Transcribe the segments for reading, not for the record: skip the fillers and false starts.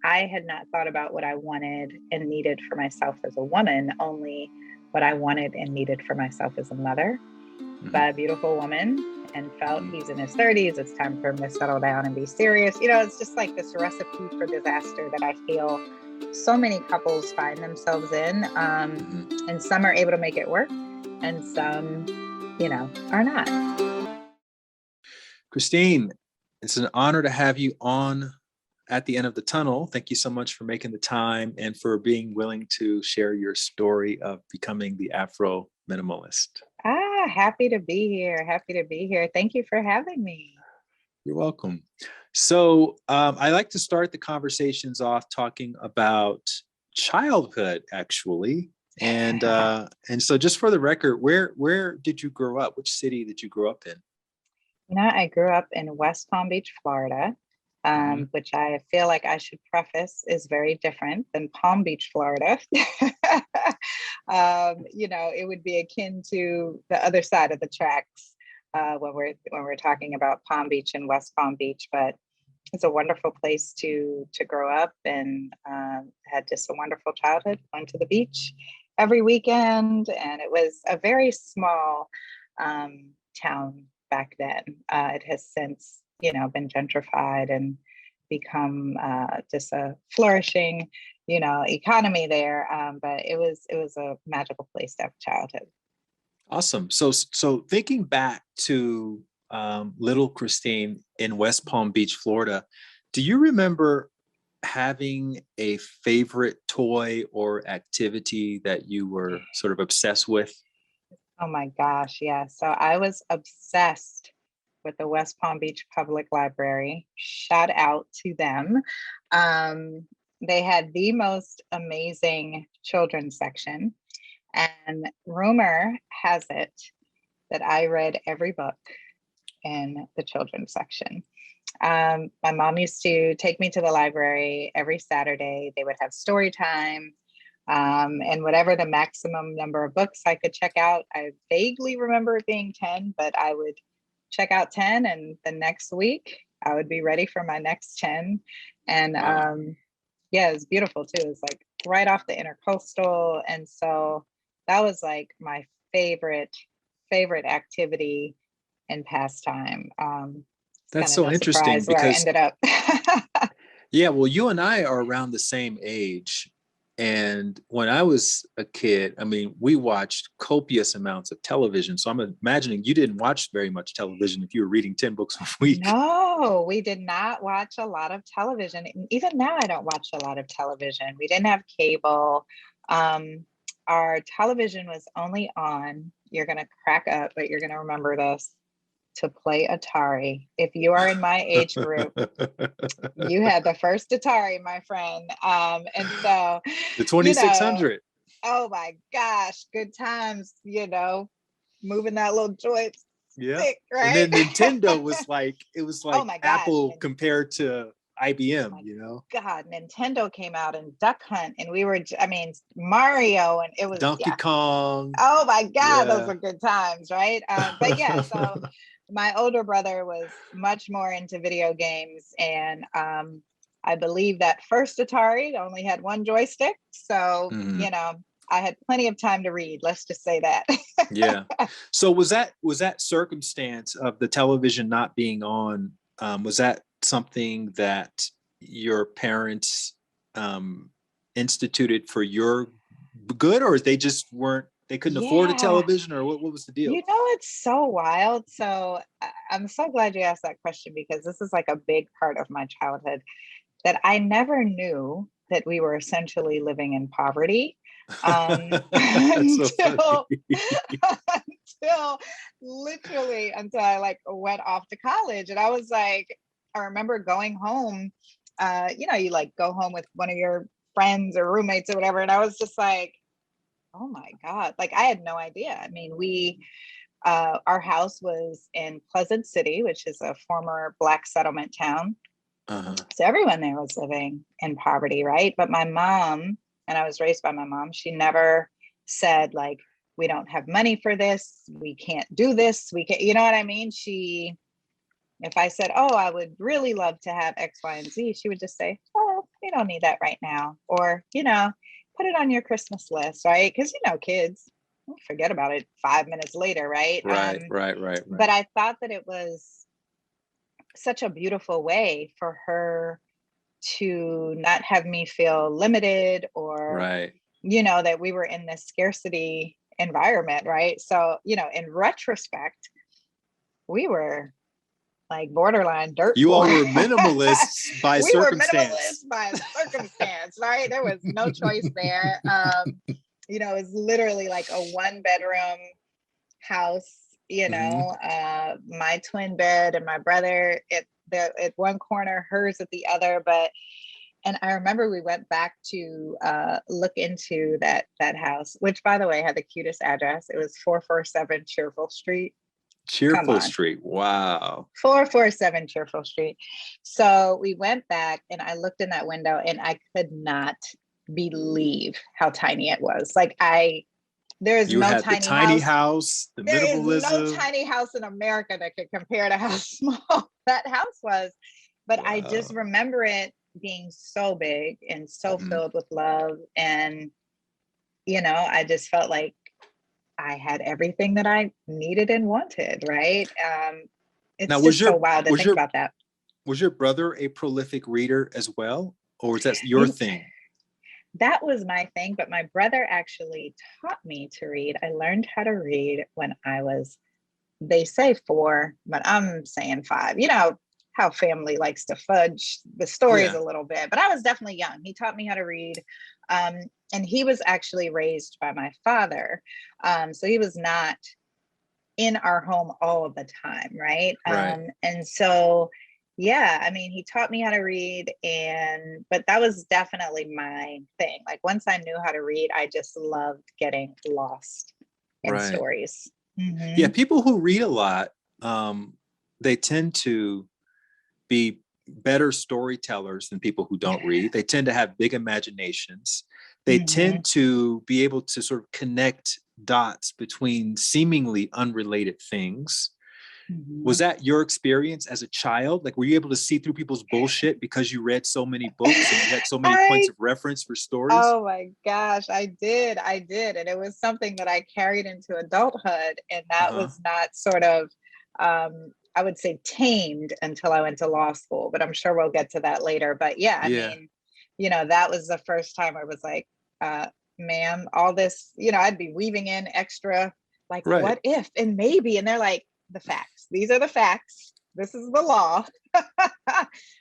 I had not thought about what I wanted and needed for myself as a woman, only what I wanted and needed for myself as a mother Mhm. by a beautiful woman, and felt Mhm. he's in his 30s. It's time for him to settle down and be serious. It's just like this recipe for disaster that I feel so many couples find themselves in. Mhm. And some are able to make it work, and some, are not. Christine, it's an honor to have you on at the end of the tunnel. Thank you so much for making the time and for being willing to share your story of becoming the Afro minimalist. Happy to be here. Happy to be here. Thank you for having me. You're welcome. So I like to start the conversations off talking about childhood, actually. And so just for the record, where did you grow up? Which city did you grow up in? I grew up in West Palm Beach, Florida, Mhm. which I feel like I should preface is very different than Palm Beach, Florida. It would be akin to the other side of the tracks when we're talking about Palm Beach and West Palm Beach. But it's a wonderful place to grow up, and had just a wonderful childhood. Went to the beach every weekend, and it was a very small town back then. It has since, been gentrified and become just a flourishing, economy there. But it was a magical place to have childhood. Awesome. So thinking back to little Christine in West Palm Beach, Florida, do you remember having a favorite toy or activity that you were sort of obsessed with? Oh my gosh, yeah. So I was obsessed with the West Palm Beach Public Library. Shout out to them. Um, they had the most amazing children's section. And rumor has it that I read every book in the children's section. My mom used to take me to the library every Saturday. They would have story time, and whatever the maximum number of books I could check out. I vaguely remember it being 10, but I would check out 10, and the next week I would be ready for my next 10. And Wow. yeah, it's beautiful too. It's like right off the intercoastal. And so that was like my favorite activity and pastime. It's That's kind of so no interesting surprise where I because, ended up. yeah, well, you and I are around the same age. And when I was a kid, I mean, we watched copious amounts of television. So I'm imagining you didn't watch very much television if you were reading 10 books a week. No, we did not watch a lot of television. Even now, I don't watch a lot of television. We didn't have cable. Um, our television was only on, you're going to crack up, but you're going to remember this, to play Atari. If you are in my age group, you had the first Atari, my friend. And so, The you know, 2600. oh my gosh, good times, moving that little joystick, Yeah. And right? then Nintendo was like, it was Oh like my gosh. Apple compared to Oh IBM, my you know? God, Nintendo came out and Duck Hunt, and I mean, Mario, and it was, Donkey yeah. Kong. Oh my God, those Yeah. were good times, right? But yeah, so my older brother was much more into video games, and I believe that first Atari only had one joystick. So, Mhm. I had plenty of time to read, let's just say that. Yeah. So was that circumstance of the television not being on, was that something that your parents um, instituted for your good, or they just weren't, they couldn't afford a Yeah. television, or what was the deal? It's so wild. So I'm so glad you asked that question, because this is like a big part of my childhood that I never knew that we were essentially living in poverty, That's so funny. until until literally until I like went off to college. And I was like, I remember going home, you like go home with one of your friends or roommates or whatever. And I was just like, oh my God, like I had no idea. I mean, our house was in Pleasant City, which is a former Black settlement town. Uh-huh. So everyone there was living in poverty, right? But my mom, and I was raised by my mom, she never said, like, we don't have money for this, we can't do this, we can't, you know what I mean? If I said, oh, I would really love to have X, Y, and Z, she would just say, oh, you don't need that right now. Or, you know, put it on your Christmas list, right? Because, you know, kids forget about it 5 minutes later, right? But Right. I thought that it was such a beautiful way for her to not have me feel limited or, Right. you know, that we were in this scarcity environment, right? So, you know, in retrospect, we were like borderline dirt You poor. all were minimalists by We were circumstance. minimalists by circumstance, right? There was no choice there. You know, it was literally like a 1 bedroom house, you Hmm. know, my twin bed and my brother at one corner, hers at the other. But and I remember we went back to look into that house, which by the way had the cutest address. It was 447 Cheerful Street. Come Cheerful on. Street. Wow. 447 Cheerful Street. So we went back and I looked in that window and I could not believe how tiny it was. Like there is You no had the tiny tiny house. house, the There is no minimalism. tiny house in America that could compare to how small that house was. But I just Wow. remember it being so big and so Mhm. filled with love. And, you know, I just felt like I had everything that I needed and wanted, right? Now, It's just so wild to think about that. was your brother a prolific reader as well, or was that your You, thing? that was my thing, but my brother actually taught me to read. I learned how to read when I was, they say 4, but I'm saying 5. You know how family likes to fudge the stories Yeah. a little bit, but I was definitely young. He taught me how to read. Um, and he was actually raised by my father. So he was not in our home all of the time, right? Right. And so, yeah, I mean, he taught me how to read, but that was definitely my thing. Like once I knew how to read, I just loved getting lost in Right. stories. Yeah. Mm-hmm. People who read a lot, um, they tend to be better storytellers than people who don't read. They tend to have big imaginations. They Mm-hmm. tend to be able to sort of connect dots between seemingly unrelated things. Mm-hmm. Was that your experience as a child? Like, were you able to see through people's bullshit because you read so many books and you had so many points I of reference for stories? Oh my gosh, I did. And it was something that I carried into adulthood. And that Uh-huh. was not sort of, I would say, tamed until I went to law school, but I'm sure we'll get to that later. But yeah, I Yeah. mean, you know, that was the first time I was like, uh, ma'am, all this, you know, I'd be weaving in extra, like, Right. what if and maybe. And they're like, the facts. These are the facts. This is the law.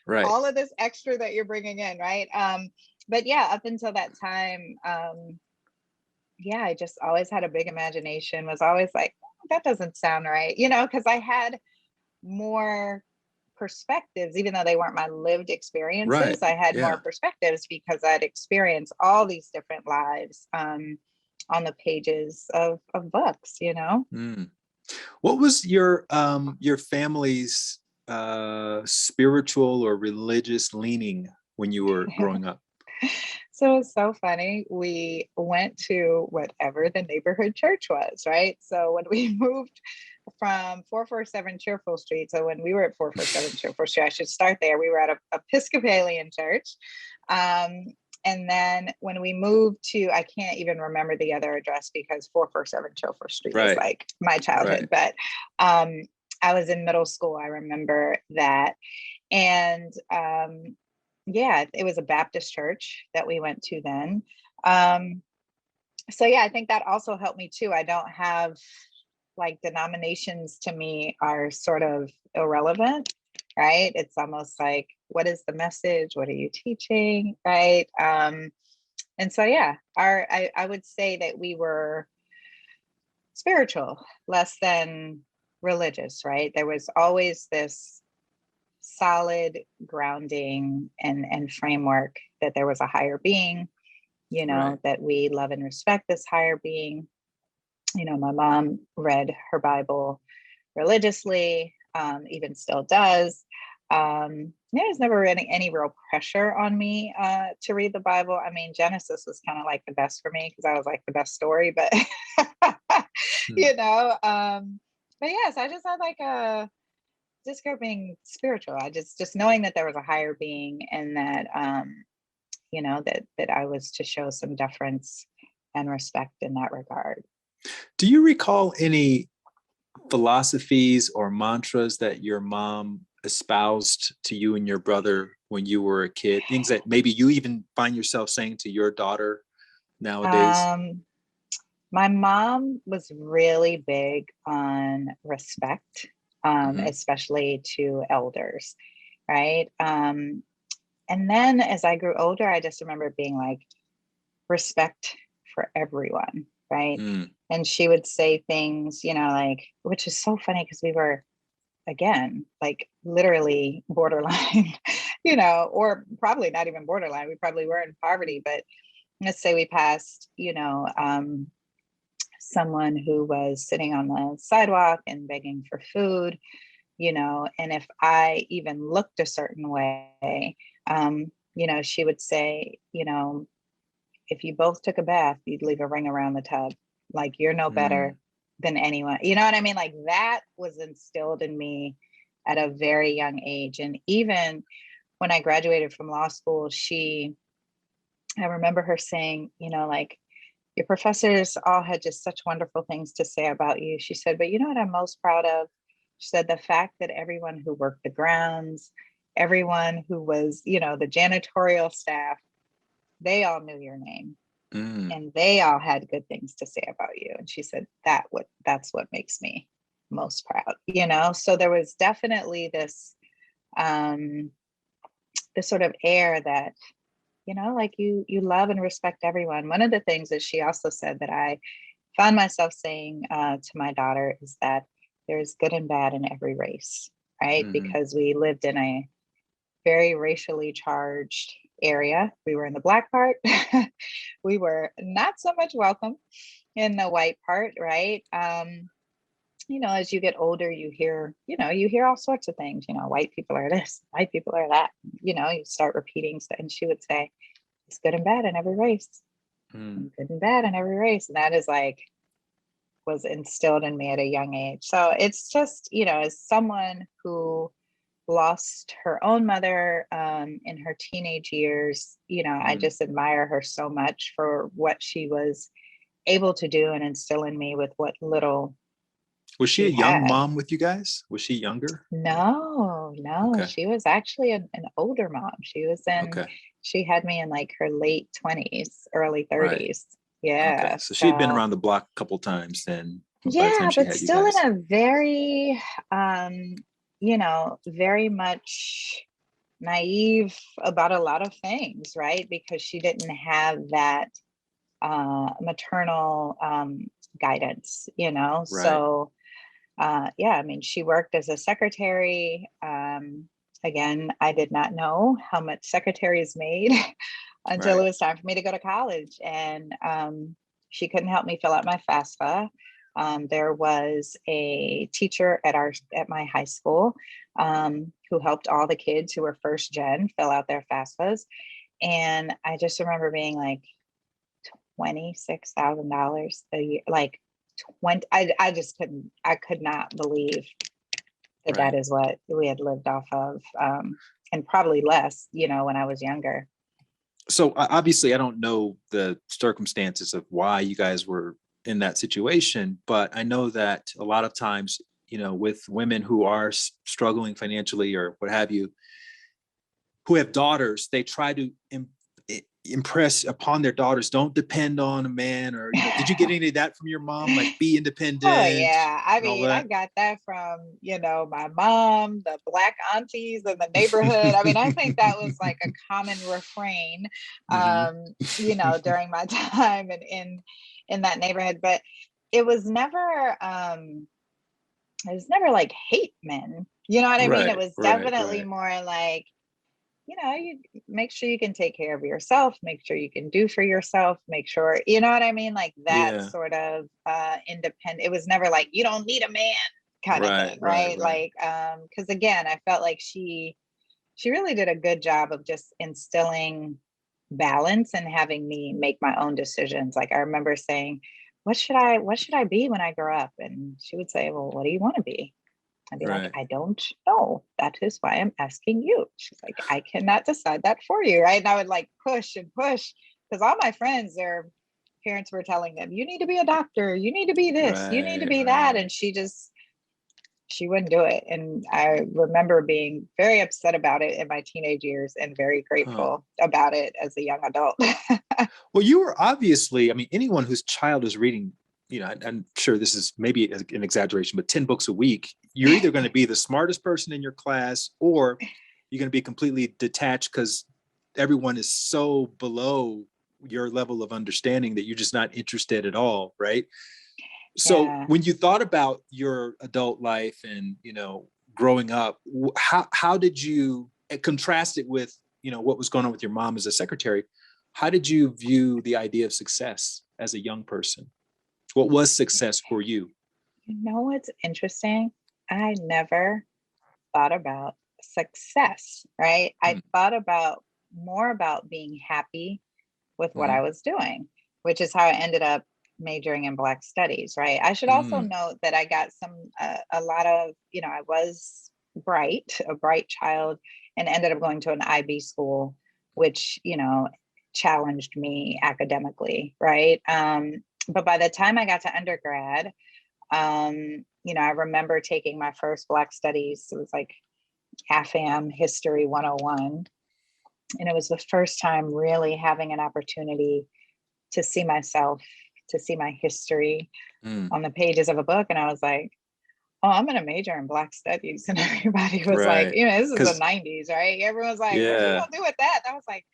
Right. All of this extra that you're bringing in, right? But yeah, up until that time, yeah, I just always had a big imagination, was always like, "Oh, that doesn't sound right, you know, because I had more perspectives, even though they weren't my lived Right. experiences. I had more Yeah. perspectives because I'd experienced all these different lives on the pages of books, you know. Mm. What was your family's spiritual or religious leaning when you were growing up? So it's so funny. We went to whatever the neighborhood church was, right? So when we moved from 447 Cheerful Street, so when we were at 447 Cheerful Street, I should start there. We were at a Episcopalian church. Um, and then when we moved to, I can't even remember the other address because 447 Cheerful Street is Right. like my childhood. Right. But I was in middle school. I remember that. And yeah, it was a Baptist church that we went to then. Um, so yeah, I think that also helped me too. I don't have like denominations to me are sort of irrelevant, right? It's almost like, what is the message? What are you teaching? Right. And so yeah, I would say that we were spiritual, less than religious, right? There was always this solid grounding and framework that there was a higher being, you Right. know, that we love and respect this higher being. You know, my mom read her Bible religiously, even still does. There's never any real pressure on me to read the Bible. I mean, Genesis was kind of like the best for me because I was like the best story, but Hmm. you know, but yes, I just had like a just being spiritual. I just knowing that there was a higher being and that that I was to show some deference and respect in that regard. Do you recall any philosophies or mantras that your mom espoused to you and your brother when you were a kid? Things that maybe you even find yourself saying to your daughter nowadays? My mom was really big on respect, especially to elders, right? And then as I grew older, I just remember being like, respect for everyone, right? Mm. And she would say things, like, which is so funny because we were, again, like literally borderline, or probably not even borderline. We probably were in poverty, but let's say we passed, someone who was sitting on the sidewalk and begging for food, and if I even looked a certain way, she would say, if you both took a bath, you'd leave a ring around the tub. Like, you're no better than anyone. You know what I mean? Like, that was instilled in me at a very young age. And even when I graduated from law school, I remember her saying, like, your professors all had just such wonderful things to say about you. She said, but you know what I'm most proud of? She said, the fact that everyone who worked the grounds, everyone who was, the janitorial staff, they all knew your name and they all had good things to say about you. And she said, that's what makes me most proud, So there was definitely this sort of air that, like you love and respect everyone. One of the things that she also said that I found myself saying to my daughter is that there's good and bad in every race, right? Because we lived in a very racially charged area. We were in the Black part. We were not so much welcome in the white part, right? As you get older, you hear all sorts of things, white people are this, white people are that, you start repeating stuff. And she would say, it's good and bad in every race. And good and bad in every race. And that is like, was instilled in me at a young age. So it's just, as someone who lost her own mother in her teenage years, I just admire her so much for what she was able to do and instill in me with what little. Was she a young mom with you guys? Was she younger? No. Okay. She was actually an older mom. She had me in like her late 20s, early 30s. Right. Yeah. Okay. So she'd been around the block a couple times then. Yeah, but still in a very, very much naive about a lot of things, right? Because she didn't have that maternal guidance, Right. So I mean, she worked as a secretary. Again, I did not know how much secretaries made until It was time for me to go to college. And she couldn't help me fill out my FAFSA. There was a teacher at my high school who helped all the kids who were first gen fill out their FAFSAs. And I just remember being like $26,000 a year, like 20. I could not believe that is what we had lived off of, and probably less, when I was younger. So obviously I don't know the circumstances of why you guys were in that situation, but I know that a lot of times, with women who are struggling financially or what have you, who have daughters, they try to impress upon their daughters, don't depend on a man, or did you get any of that from your mom, like be independent? Oh yeah, I mean, I got that from my mom, the Black aunties in the neighborhood. I mean, I think that was like a common refrain during my time in that neighborhood. But it was never like hate men, you know what I mean? It was definitely more like, you make sure you can take care of yourself, make sure you can do for yourself, make sure, you know what I mean? Like that sort of independent. It was never like, you don't need a man kind of thing, right? Like, because again, I felt like she really did a good job of just instilling balance and having me make my own decisions. Like I remember saying, what should I be when I grow up? And she would say, well, what do you want to be? I'd be like, Right. I don't know. That is why I'm asking you. She's like, I cannot decide that for you. Right. And I would like push and push because all my friends, their parents were telling them, you need to be a doctor. You need to be this. You need to Right. be that. Right. And she wouldn't do it. And I remember being very upset about it in my teenage years and very Huh. grateful about it as a young adult. Well, you were obviously, I mean, anyone whose child is reading, I'm sure this is maybe an exaggeration, but 10 books a week, you're either going to be the smartest person in your class or you're going to be completely detached because everyone is so below your level of understanding that you're just not interested at all. Right. So Yeah. when you thought about your adult life and, growing up, how did you contrast it with, what was going on with your mom as a secretary? How did you view the idea of success as a young person? What was success for you? You know what's interesting? I never thought about success, right? I thought about more about being happy with what Mm-hmm. I was doing, which is how I ended up majoring in Black studies, right? I should also Mm, note that I got a lot of, I was a bright child, and ended up going to an IB school, which, challenged me academically, right? But by the time I got to undergrad, I remember taking my first Black studies. It was like AFAM History 101. And it was the first time really having an opportunity to see myself, to see my history mm, on the pages of a book. And I was like, oh, I'm going to major in Black studies. And everybody was like, right. this is the Because, 90s, right? Everyone's like, what you yeah. going to do with that? And I was like,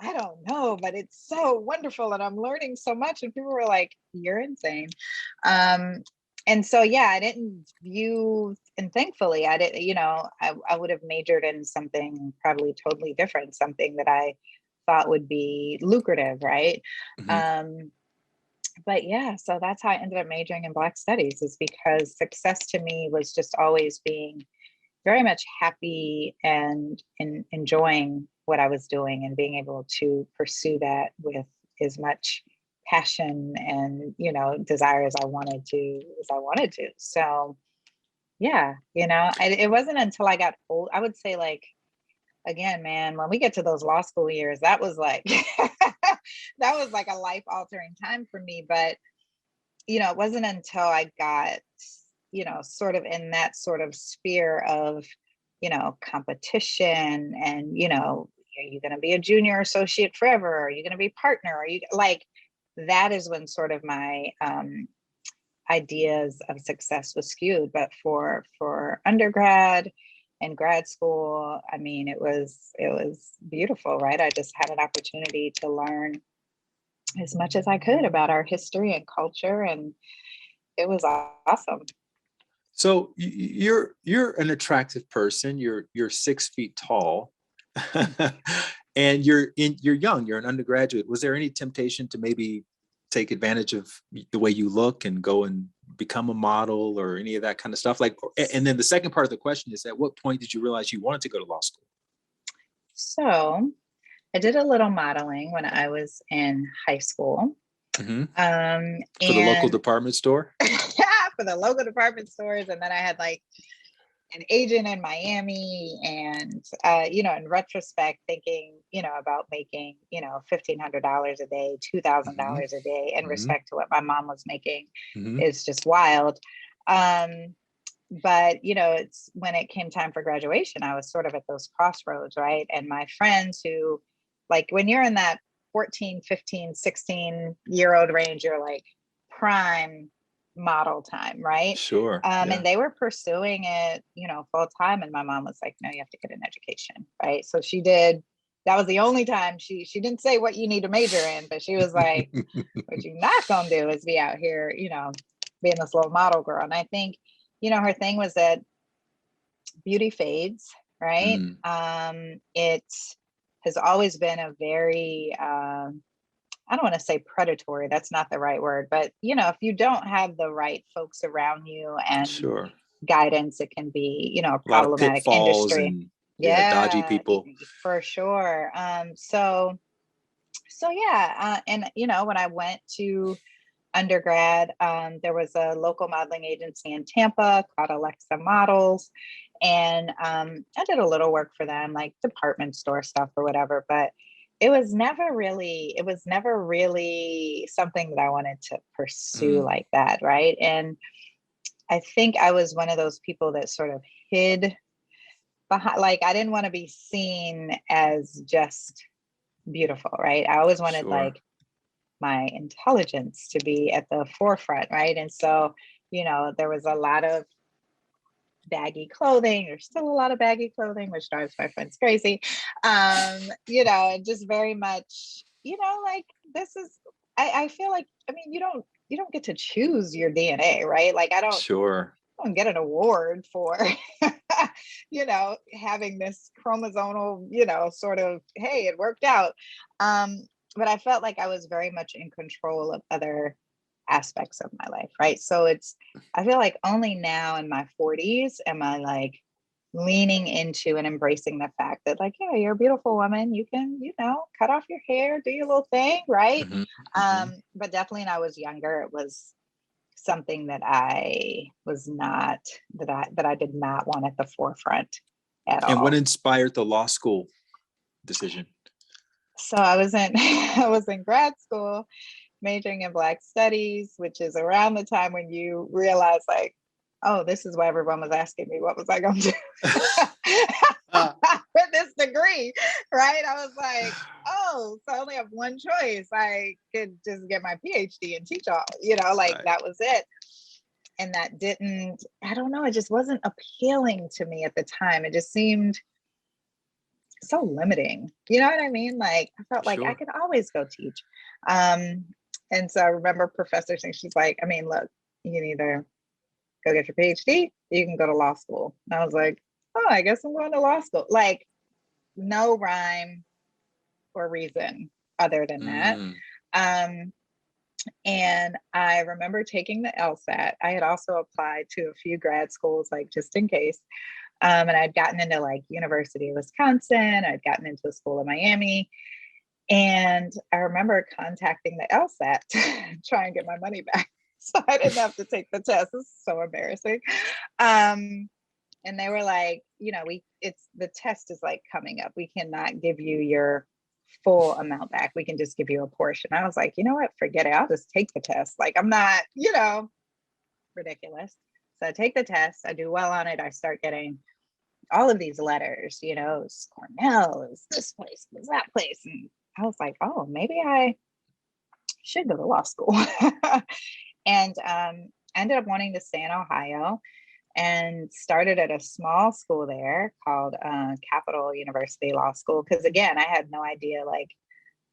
I don't know, but it's so wonderful and I'm learning so much. And people were like, you're insane. Um, and so, yeah, I didn't view, and thankfully I didn't, I would have majored in something probably totally different, something that I thought would be lucrative, right? Mhm. Um, but yeah, so that's how I ended up majoring in Black studies, is because success to me was just always being very much happy and enjoying what I was doing and being able to pursue that with as much passion and desire as I wanted to. So yeah, it wasn't until I got old. I would say, like, again, man, when we get to those law school years, that was like that was like a life altering time for me. But it wasn't until I got, sort of in that sort of sphere of, competition and, are you going to be a junior associate forever? Are you going to be partner? Are you like, that is when sort of my ideas of success was skewed. But for undergrad and grad school, I mean, it was beautiful, right? I just had an opportunity to learn as much as I could about our history and culture, and it was awesome. So you're an attractive person. You're 6 feet tall, and you're young. You're an undergraduate. Was there any temptation to maybe take advantage of the way you look and go and become a model or any of that kind of stuff? Like, and then the second part of the question is, at what point did you realize you wanted to go to law school? So I did a little modeling when I was in high school. Mm-hmm. For the local And department store. yeah, for the local department stores. And then I had like an agent in Miami, and in retrospect, thinking, about making, $1,500 a day, Mm-hmm. $2,000 a day in Mm-hmm. respect to what my mom was making Mm-hmm. is just wild. Um, but it's when it came time for graduation, I was sort of at those crossroads, right? And my friends who, like, when you're in that 14, 15, 16-year-old range, you're like prime model time, right? Sure. Yeah. And they were pursuing it, full time. And my mom was like, no, you have to get an education, right? So she did. That was the only time she didn't say what you need to major in, but she was like, what you're not gonna do is be out here, being this little model girl. And I think, her thing was that beauty fades, right? Mm, It has always been a very I don't want to say predatory, that's not the right word, but if you don't have the right folks around you and sure. guidance, it can be, a A lot of problematic pitfalls industry. and yeah, dodgy Yeah, people. for sure. So yeah, and when I went to undergrad, there was a local modeling agency in Tampa called Alexa Models. And I did a little work for them, like department store stuff or whatever, but it was never really something that I wanted to pursue like that. Right. And I think I was one of those people that sort of hid behind, like, I didn't want to be seen as just beautiful. Right. I always wanted Sure. like my intelligence to be at the forefront. Right. And so, there was a lot of baggy clothing. There's still a lot of baggy clothing, which drives my friends crazy. And just very much, like, this is, I feel like, I mean, you don't get to choose your DNA, right? Like, Sure. I don't get an award for, having this chromosomal, sort of, hey, it worked out. But I felt like I was very much in control of other aspects of my life, right? So I feel like only now in my 40s am I like leaning into and embracing the fact that, like, yeah, you're a beautiful woman. You can, cut off your hair, do your little thing, right? Mhm, mhm. But definitely when I was younger, it was something that I was not, that I did not want at the forefront at And what all. inspired the law school decision? So I was in I was in grad school majoring in Black studies, which is around the time when you realize, like, oh, this is why everyone was asking me what was I going to do Ah, with this degree, right? I was like, oh, so I only have one choice. I could just get my PhD and teach all, like, right. that was it. And that didn't, I don't know, it just wasn't appealing to me at the time. It just seemed so limiting. You know what I mean? Like, I felt like I Sure. could always go teach. Um, and so I remember professor saying, she's like, I mean, look, you can either go get your PhD, you can go to law school. And I was like, oh, I guess I'm going to law school. Like, no rhyme or reason other than that. Mm, Um, and I remember taking the LSAT. I had also applied to a few grad schools, like, just in case. And I'd gotten into like University of Wisconsin. I'd gotten into the School of Miami. And I remember contacting the LSAT to try and get my money back. So I didn't have to take the test. This is so embarrassing. And they were like, the test is like coming up. We cannot give you your full amount back. We can just give you a portion. I was like, you know what? Forget it. I'll just take the test. Like, I'm not, ridiculous. So I take the test. I do well on it. I start getting all of these letters, it's Cornell, it's this place, it's that place. And I was like, oh, maybe I should go to law school. And ended up wanting to stay in Ohio and started at a small school there called Capital University Law School. Because again, I had no idea like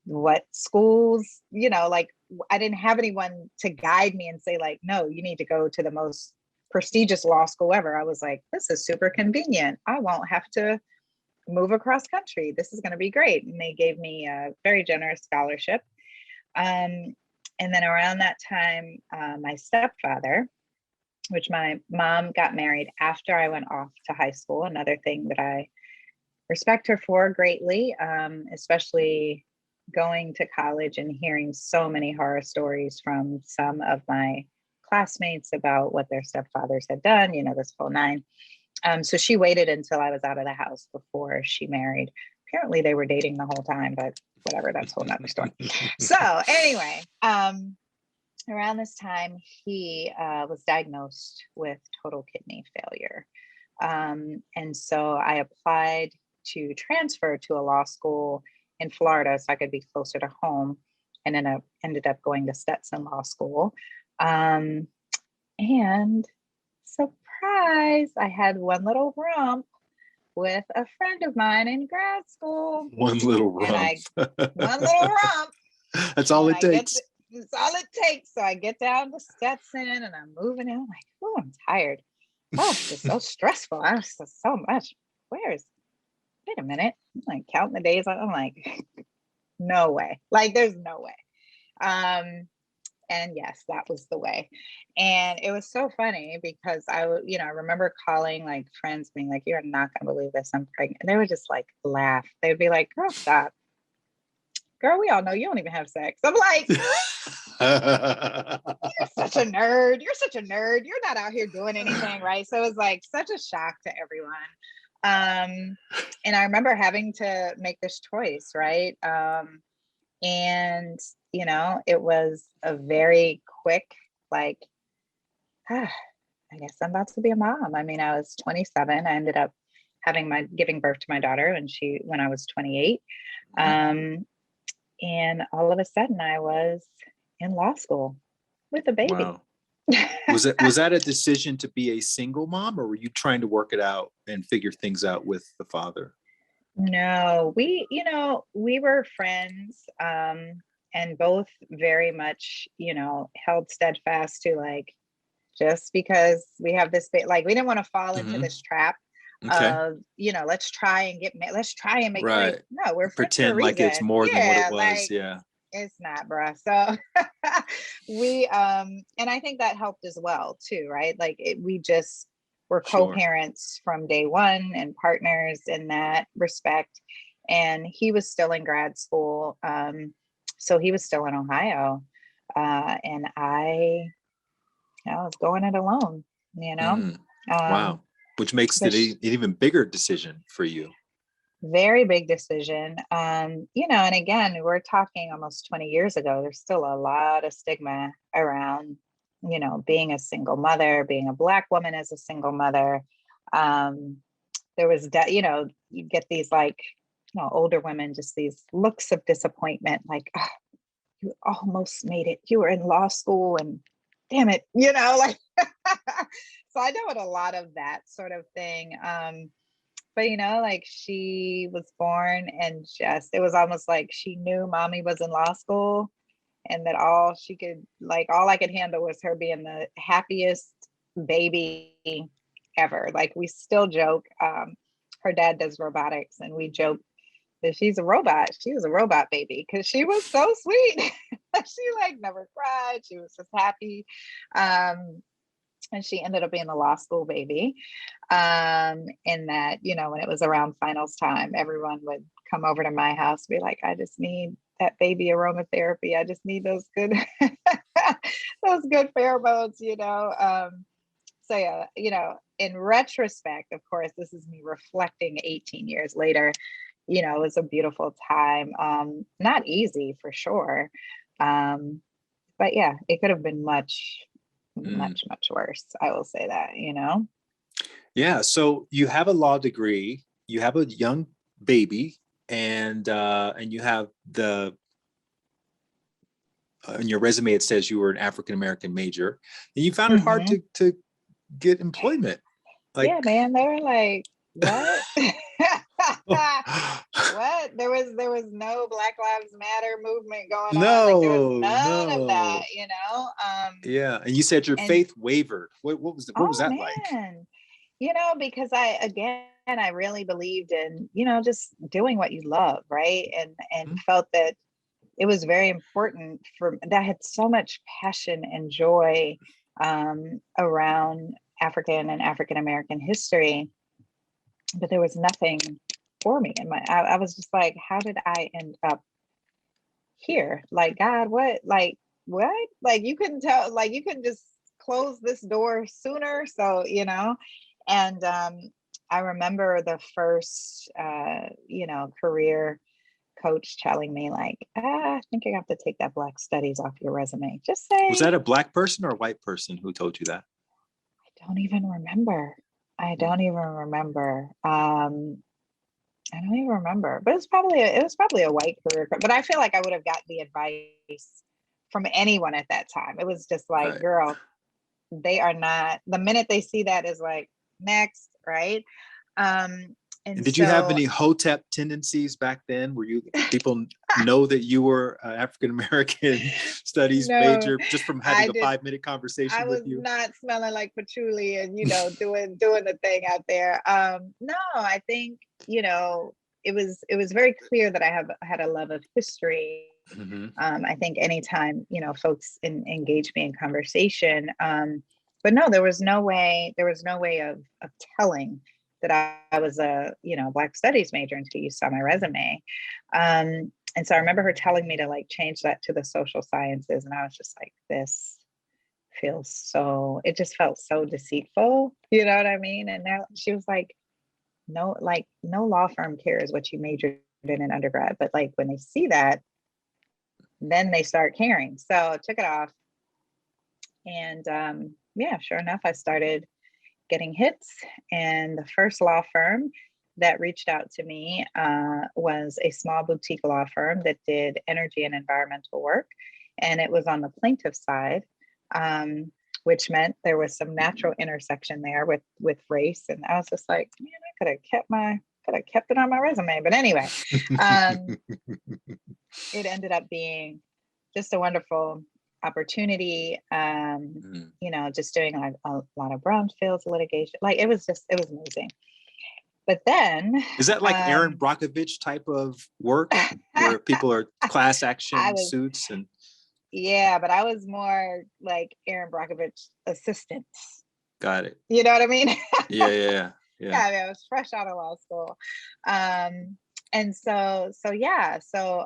what schools, like, I didn't have anyone to guide me and say, like, no, you need to go to the most prestigious law school ever. I was like, this is super convenient. I won't have to move across country. This is going to be great. And they gave me a very generous scholarship. Um, and then around that time, my stepfather, which my mom got married after I went off to high school, another thing that I respect her for greatly, especially going to college and hearing so many horror stories from some of my classmates about what their stepfathers had done, this whole nine. So she waited until I was out of the house before she married. Apparently they were dating the whole time, but whatever, that's a whole nother story. So anyway, around this time, he was diagnosed with total kidney failure. And so I applied to transfer to a law school in Florida so I could be closer to home, and then I ended up going to Stetson Law School. And surprise, I had one little romp with a friend of mine in grad school. one little And rump. one little romp. That's all And it takes. it's all it takes. So I get down to Stetson and I'm moving in. I'm like, oh, I'm tired. Oh, it's just so stressful. I was just so much. Wait a minute. I'm like counting the days. I'm like, no way. Like, there's no way. And yes, that was the way. And it was so funny because I remember calling like friends being like, you're not going to believe this, I'm pregnant. And they would just like laugh. They'd be like, girl, stop. Girl, we all know you don't even have sex. I'm like, You're such a nerd. You're such a nerd. You're not out here doing anything, right? So it was like such a shock to everyone. And I remember having to make this choice, right? And it was a very quick, like, I guess I'm about to be a mom. I mean, I was 27. I ended up giving birth to my daughter when I was 28. And all of a sudden I was in law school with a baby. Wow. Was that a decision to be a single mom, or were you trying to work it out and figure things out with the father? No, we were friends, and both very much, held steadfast to, like, just because we have this like, we didn't want to fall into this trap of, let's try and make right. like, no, we're pretend like it's more than what it was. Like, yeah. It's not, bruh. So we and I think that helped as well too, right? Like we just were co-parents from day one and partners in that respect. And he was still in grad school. So he was still in Ohio. And I was going it alone, Wow. Which makes it an even bigger decision for you. Very big decision. And again, we're talking almost 20 years ago. There's still a lot of stigma around, being a single mother, being a Black woman as a single mother. There was, you get these, like, older women, just these looks of disappointment, like, oh, you almost made it. You were in law school and damn it, like, so I know it, a lot of that sort of thing. But like, she was born and it was almost like she knew mommy was in law school, and that all I could handle was her being the happiest baby ever. Like, we still joke, her dad does robotics, and we joke that she's a robot. She was a robot baby because she was so sweet. She, like, never cried. She was just happy. And she ended up being a law school baby. In that, when it was around finals time, everyone would come over to my house and be like, I just need that baby aromatherapy. I just need those good, those good pheromones, So yeah, in retrospect, of course, this is me reflecting 18 years later, it was a beautiful time. Not easy for sure. But yeah, it could have been much worse. I will say that, Yeah. So you have a law degree, you have a young baby, and you have on your resume, it says you were an African-American major, and you found it hard to get employment. Like, yeah, man, they were like, what? What? There was no Black Lives Matter movement going on. Like, there was none of that, Yeah, and you said your faith wavered. What was that like? Because I really believed in, just doing what you love, right? And felt that it was very important that I had so much passion and joy around African and African American history, but there was nothing for me. And I was just like, how did I end up here? Like, God, what? Like, you couldn't tell, like, you couldn't just close this door sooner. So, and I remember the first, career coach telling me, like, I think you have to take that Black studies off your resume. Just say. Was that a Black person or a white person who told you that? I don't even remember. I don't even remember. But it was probably a white career coach. But I feel like I would have got the advice from anyone at that time. It was just like, right. Girl, they are not. The minute they see that is like, next, right? And did you have any Hotep tendencies back then? Were people know that you were an African-American studies major just from having a 5-minute conversation with you? I was not smelling like patchouli and, doing the thing out there. No, I think, it was very clear that I had a love of history. I think anytime, folks engage me in conversation, but no, there was no way of telling that I was a, Black studies major until you saw my resume. And And so I remember her telling me to like change that to the social sciences. And I was just like, this feels so, it just felt so deceitful. You know what I mean? And now she was like, no, like no law firm cares what you majored in undergrad, but like when they see that, then they start caring. So I took it off. And yeah, sure enough, I started getting hits. And the first law firm that reached out to me was a small boutique law firm that did energy and environmental work. And it was on the plaintiff side, which meant there was some natural intersection there with race. And I was just like, man, I could have kept it on my resume. But anyway, it ended up being just a wonderful opportunity. You know, just doing like a lot of brownfields litigation. Like it was amazing. But then is that like Aaron Brockovich type of work where people are class action suits and yeah, but I was more like Aaron Brockovich assistant. Got it. You know what I mean? Yeah. Yeah, I mean, I was fresh out of law school. And so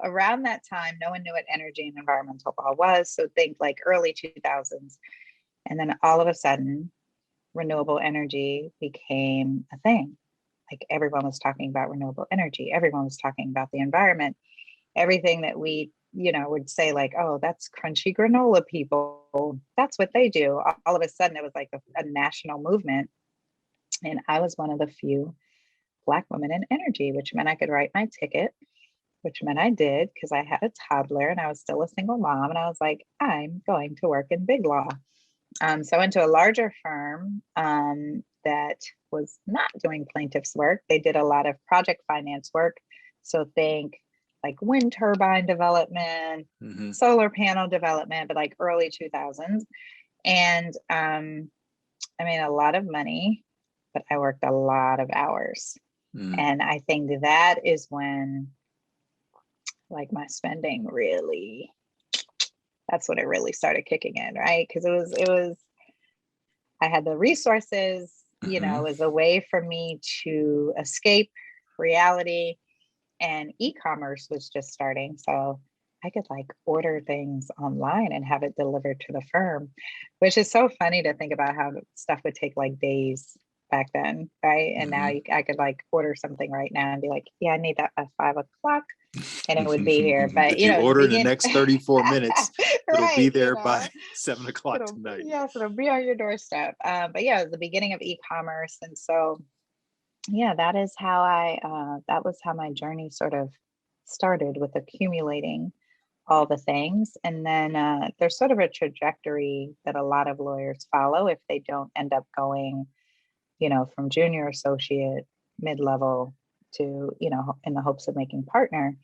around that time, no one knew what energy and environmental law was. So think like early 2000s. And then all of a sudden, renewable energy became a thing. Like everyone was talking about renewable energy. Everyone was talking about the environment. Everything that we, you know, would say like, oh, that's crunchy granola people. That's what they do. All of a sudden, it was like a national movement. And I was one of the few Black women in energy, which meant I could write my ticket, which meant I did because I had a toddler and I was still a single mom. And I was like, I'm going to work in big law. So I went to a larger firm that was not doing plaintiff's work. They did a lot of project finance work. So think like wind turbine development, solar panel development, but like early 2000s. And I mean, a lot of money, but I worked a lot of hours. And I think that is when like my spending really, that's when it really started kicking in, right? Because it was, I had the resources, you know, it was a way for me to escape reality, and e-commerce was just starting. So I could like order things online and have it delivered to the firm, which is so funny to think about how stuff would take like days back then, right? And now I could like order something right now and be like, yeah, I need that by 5 o'clock, and it would be here. But if you order in the next 34 minutes, it'll right, be there by 7 o'clock tonight. Yes, it'll be on your doorstep. But yeah, it was the beginning of e-commerce. And so yeah, that is how that was how my journey sort of started, with accumulating all the things. And then there's sort of a trajectory that a lot of lawyers follow if they don't end up going, you know, from junior associate, mid-level to, you know, in the hopes of making partner.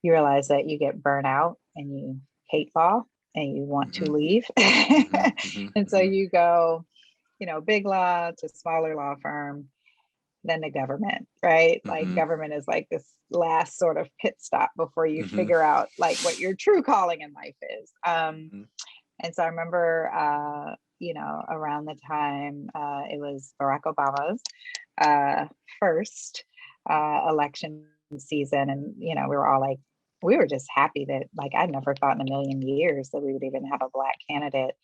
You realize that you get burnt out and you hate law and you want to leave. And so you go, you know, big law to smaller law firm, then the government, right? Like government is like this last sort of pit stop before you figure out like what your true calling in life is. And so I remember, you know, around the time it was Barack Obama's first election season. And, you know, we were all like, we were just happy that like, I'd never thought in a million years that we would even have a Black candidate.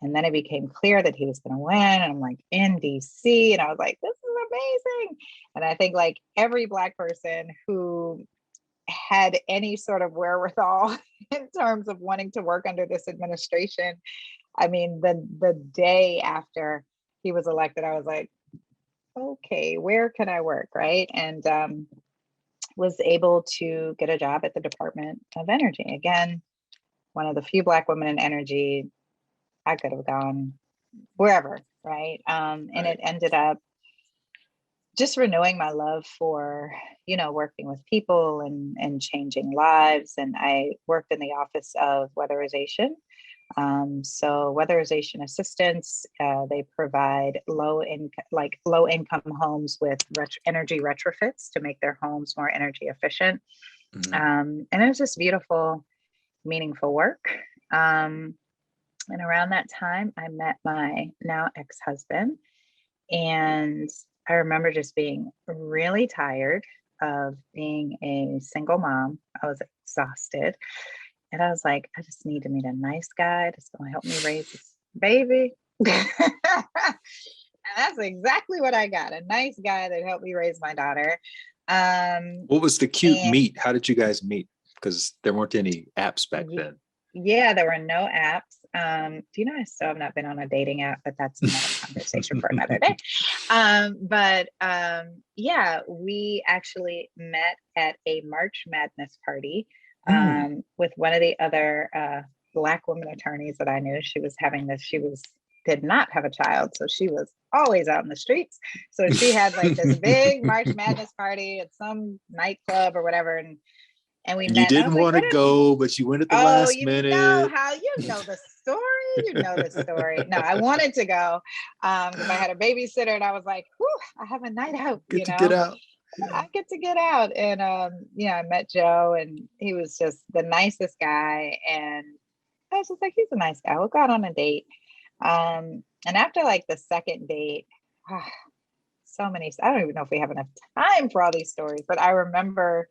And then it became clear that he was going to win. And I'm like in DC, and I was like, this is amazing. And I think like every Black person who had any sort of wherewithal in terms of wanting to work under this administration, I mean, the day after he was elected, I was like, okay, where can I work, right? And was able to get a job at the Department of Energy. Again, one of the few Black women in energy. I could have gone wherever, right? And it ended up just renewing my love for, you know, working with people and changing lives. And I worked in the office of weatherization. So weatherization assistants, they provide low income homes with energy retrofits to make their homes more energy efficient. And it was just beautiful, meaningful work. And around that time, I met my now ex-husband. And I remember just being really tired of being a single mom. I was exhausted. And I was like, I just need to meet a nice guy that's going to help me raise this baby. And that's exactly what I got, a nice guy that helped me raise my daughter. What was the cute And meet? How did you guys meet? Because there weren't any apps back then. yeah, there were no apps. Do you know, I still have not been on a dating app, but that's another conversation for another day. Yeah, we actually met at a March Madness party with one of the other Black woman attorneys that I knew. She was having this, did not have a child, so she was always out in the streets. So she had like this big March Madness party at some nightclub or whatever, and we You met. didn't want to go, but you went at the last minute. Know how you know the story. You know the story. No, I wanted to go because I had a babysitter, and I was like, "Whew, I have a night out." Get to get out. I get to get out, and I met Joe, and he was just the nicest guy, and I was just like, "He's a nice guy. We'll go out on a date." And after like the second date, so many, I don't even know if we have enough time for all these stories, but I remember,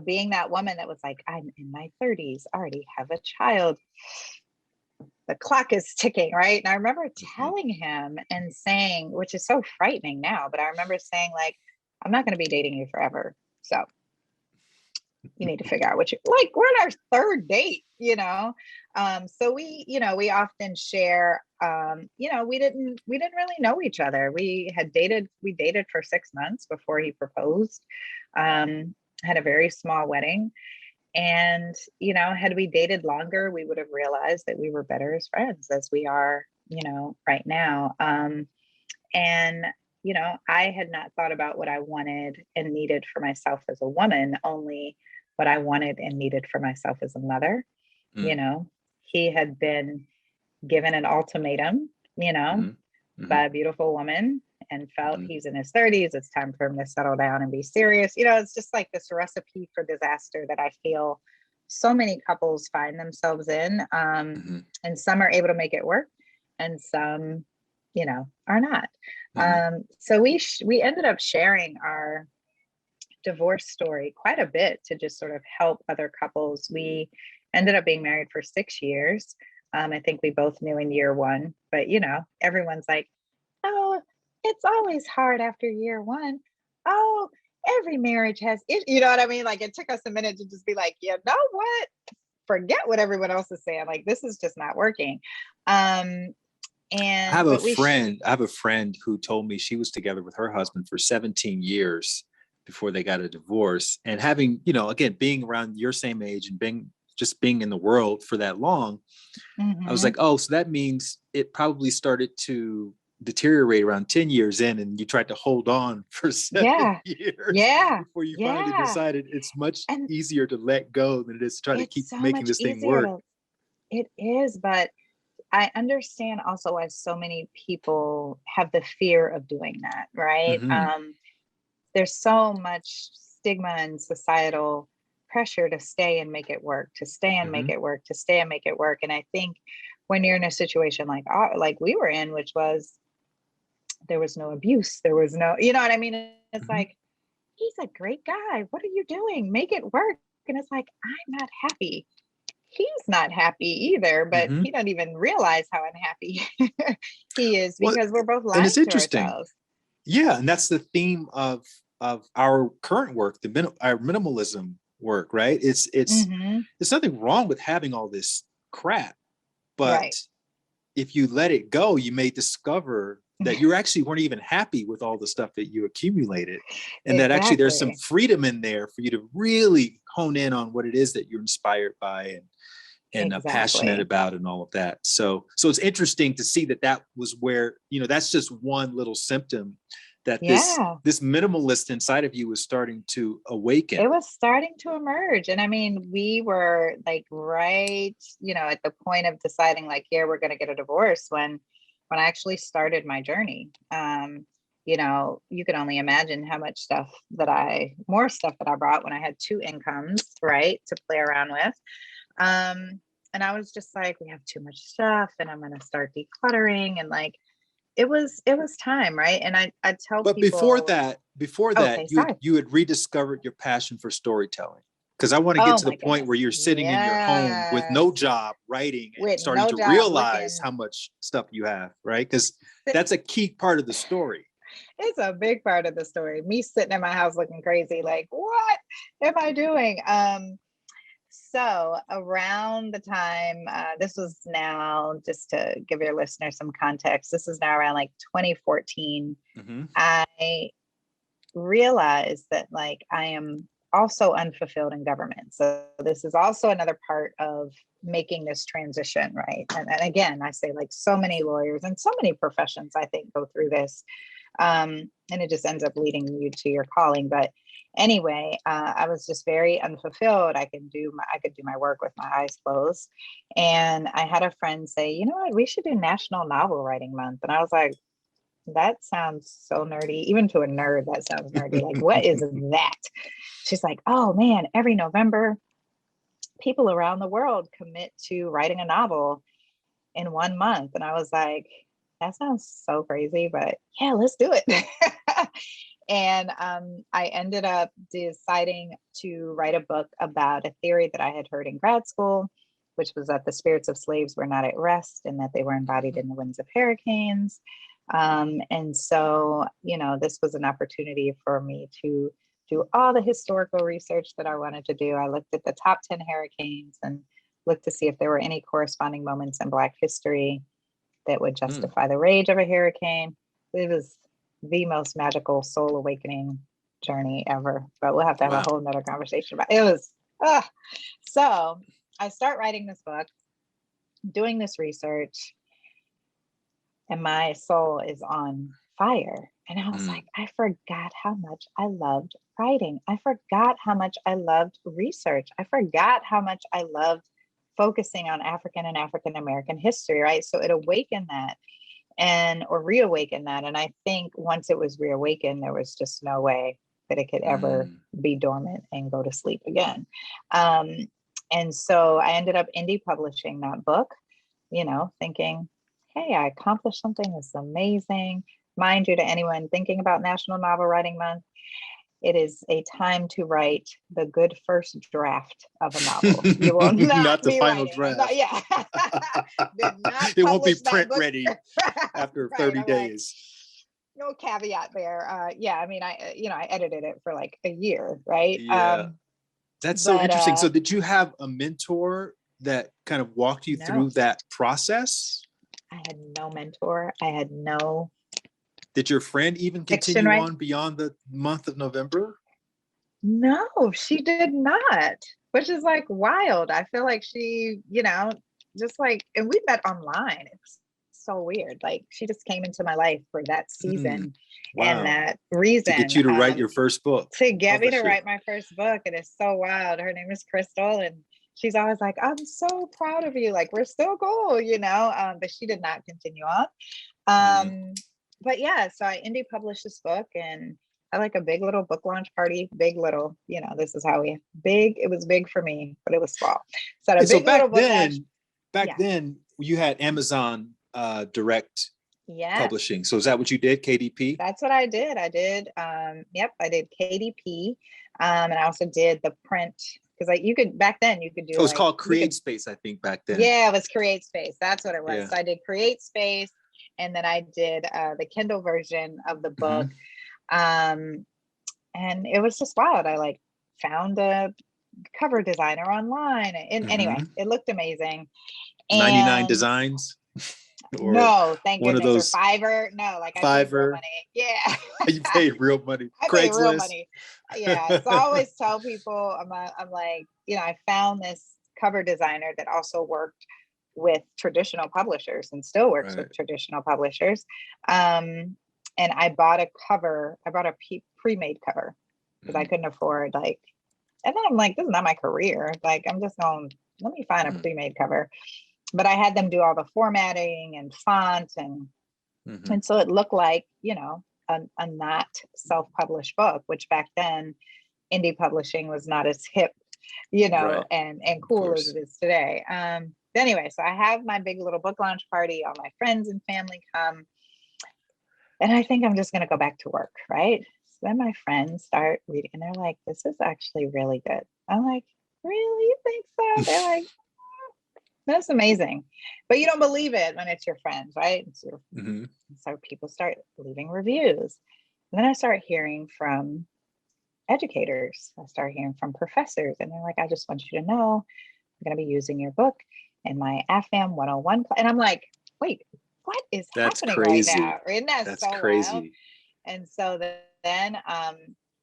being that woman that was like, I'm in my 30s, already have a child. The clock is ticking, right? And I remember telling him and saying, which is so frightening now, but I remember saying like, I'm not going to be dating you forever. So you need to figure out what we're in our third date, so we often share, we didn't really know each other. We dated for 6 months before he proposed, had a very small wedding. And, had we dated longer, we would have realized that we were better as friends as we are, right now. And, I had not thought about what I wanted and needed for myself as a woman, only what I wanted and needed for myself as a mother. He had been given an ultimatum, by a beautiful woman, and felt he's in his 30s. It's time for him to settle down and be serious. It's just like this recipe for disaster that I feel so many couples find themselves in. And some are able to make it work, and some, are not. So we ended up sharing our divorce story quite a bit to just sort of help other couples. We ended up being married for 6 years. I think we both knew in year one, but everyone's like, oh, it's always hard after year one. Oh, every marriage has it. You know what I mean? Like, it took us a minute to just be like, you know what? Forget what everyone else is saying. Like, this is just not working. I have a friend who told me she was together with her husband for 17 years before they got a divorce. And having, again, being around your same age and being in the world for that long, I was like, oh, so that means it probably started to deteriorate around 10 years in, and you tried to hold on for 7 years before you finally decided it's much easier to let go than it is to try to keep making this thing work. It is, but I understand also why so many people have the fear of doing that, right? There's so much stigma and societal pressure to stay and make it work, to stay and make it work, to stay and make it work. And I think when you're in a situation like we were in, which was, there was no abuse, there was no, you know what I mean? It's like, he's a great guy. What are you doing? Make it work. And it's like, I'm not happy. He's not happy either, but he doesn't even realize how unhappy he is, because we're both lying to ourselves. Yeah. And that's the theme of our current work, our minimalism work, right? It's nothing wrong with having all this crap, but if you let it go, you may discover that you actually weren't even happy with all the stuff that you accumulated, and that actually there's some freedom in there for you to really hone in on what it is that you're inspired by and passionate about and all of that. So it's interesting to see that was where, that's just one little symptom that this minimalist inside of you was starting to awaken. It was starting to emerge. And I mean, we were like right, at the point of deciding like, yeah, we're going to get a divorce when I actually started my journey. You can only imagine how much more stuff that I brought when I had 2 incomes, right, to play around with. And I was just like, we have too much stuff, and I'm going to start decluttering, and like, it was time, right? And I tell people. But before that, you had rediscovered your passion for storytelling. Because I want to get Oh to the my point where goodness. you're sitting in your home with no Yes. job writing and With starting no to job realize looking. how much stuff you have, right? Because that's a key part of the story. It's a big part of the story. Me sitting in my house looking crazy, like, what am I doing? So around the time, this was now, just to give your listeners some context, this is now around like 2014. Mm-hmm. I realized that like I am also unfulfilled in government. So this is also another part of making this transition, right? And again, I say like so many lawyers and so many professions, I think, go through this. And it just ends up leading you to your calling. But anyway, I was just very unfulfilled. I could do my work with my eyes closed. And I had a friend say, you know what, we should do National Novel Writing Month. And I was like, that sounds so nerdy. Even to a nerd, that sounds nerdy. Like, what is that? She's like, oh man, every November, people around the world commit to writing a novel in 1 month. And I was like, that sounds so crazy, but yeah, let's do it. And I ended up deciding to write a book about a theory that I had heard in grad school, which was that the spirits of slaves were not at rest and that they were embodied in the winds of hurricanes. And so, this was an opportunity for me to do all the historical research that I wanted to do. I looked at the top 10 hurricanes and looked to see if there were any corresponding moments in Black history that would justify the rage of a hurricane. It was the most magical soul awakening journey ever, but we'll have to have a whole nother conversation about it. It was, so I start writing this book, doing this research, and my soul is on fire. And I was like, I forgot how much I loved writing. I forgot how much I loved research. I forgot how much I loved focusing on African and African American history, right? So it awakened that or reawakened that. And I think once it was reawakened, there was just no way that it could ever be dormant and go to sleep again. And so I ended up indie publishing that book, thinking, hey, I accomplished something that's amazing. Mind you, to anyone thinking about National Novel Writing Month, it is a time to write the good first draft of a novel. You will not the be final writing. draft. Did not it won't be print book. ready after 30 I'm days. Like, no caveat there. I mean, I edited it for like a year, right? Yeah. That's so interesting. So did you have a mentor that kind of walked you through that process? I had no mentor. I had no. Did your friend even continue on beyond the month of November? No, she did not, which is like wild. I feel like she, just like, and we met online. It's so weird. Like she just came into my life for that season and that reason. To get you to write your first book. To get me to write my first book. It is so wild. Her name is Crystal, and she's always like, I'm so proud of you. Like, we're still cool, but she did not continue on. But yeah, so I indie published this book and I like a big little book launch party, big little, this is how it was big for me, but it was small. So, back then you had Amazon direct publishing. So is that what you did, KDP? That's what I did. I did, I did KDP. And I also did the print, because back then you could do. It was called Create Space, I think, back then. Yeah, it was Create Space. That's what it was. Yeah. So I did Create Space. And then I did the Kindle version of the book. And it was just wild. I found a cover designer online. And anyway, it looked amazing. 99 Designs? No, thank one goodness. Of those or Fiverr. No, I paid real money. Yeah. You paid real money. I paid real money. Yeah. So I always tell people, I'm like, I found this cover designer that also worked with traditional publishers and still works with traditional publishers. And I bought a pre-made cover because I couldn't afford and then I'm like, this is not my career. I'm just going, let me find a pre-made cover. But I had them do all the formatting and font and so it looked like, a not self-published book, which back then indie publishing was not as hip, and cool as it is today. Anyway, so I have my big little book launch party, all my friends and family come, and I think I'm just going to go back to work, right? So then my friends start reading and they're like, this is actually really good. I'm like, really? You think so? They're like, that's amazing. But you don't believe it when it's your friends, right? Mm-hmm. So people start leaving reviews. And then I start hearing from educators. I start hearing from professors. And they're like, I just want you to know, I'm going to be using your book in my AFAM 101. And I'm like, wait, what is That's happening right crazy. now? Isn't that That's so wild? crazy. And so then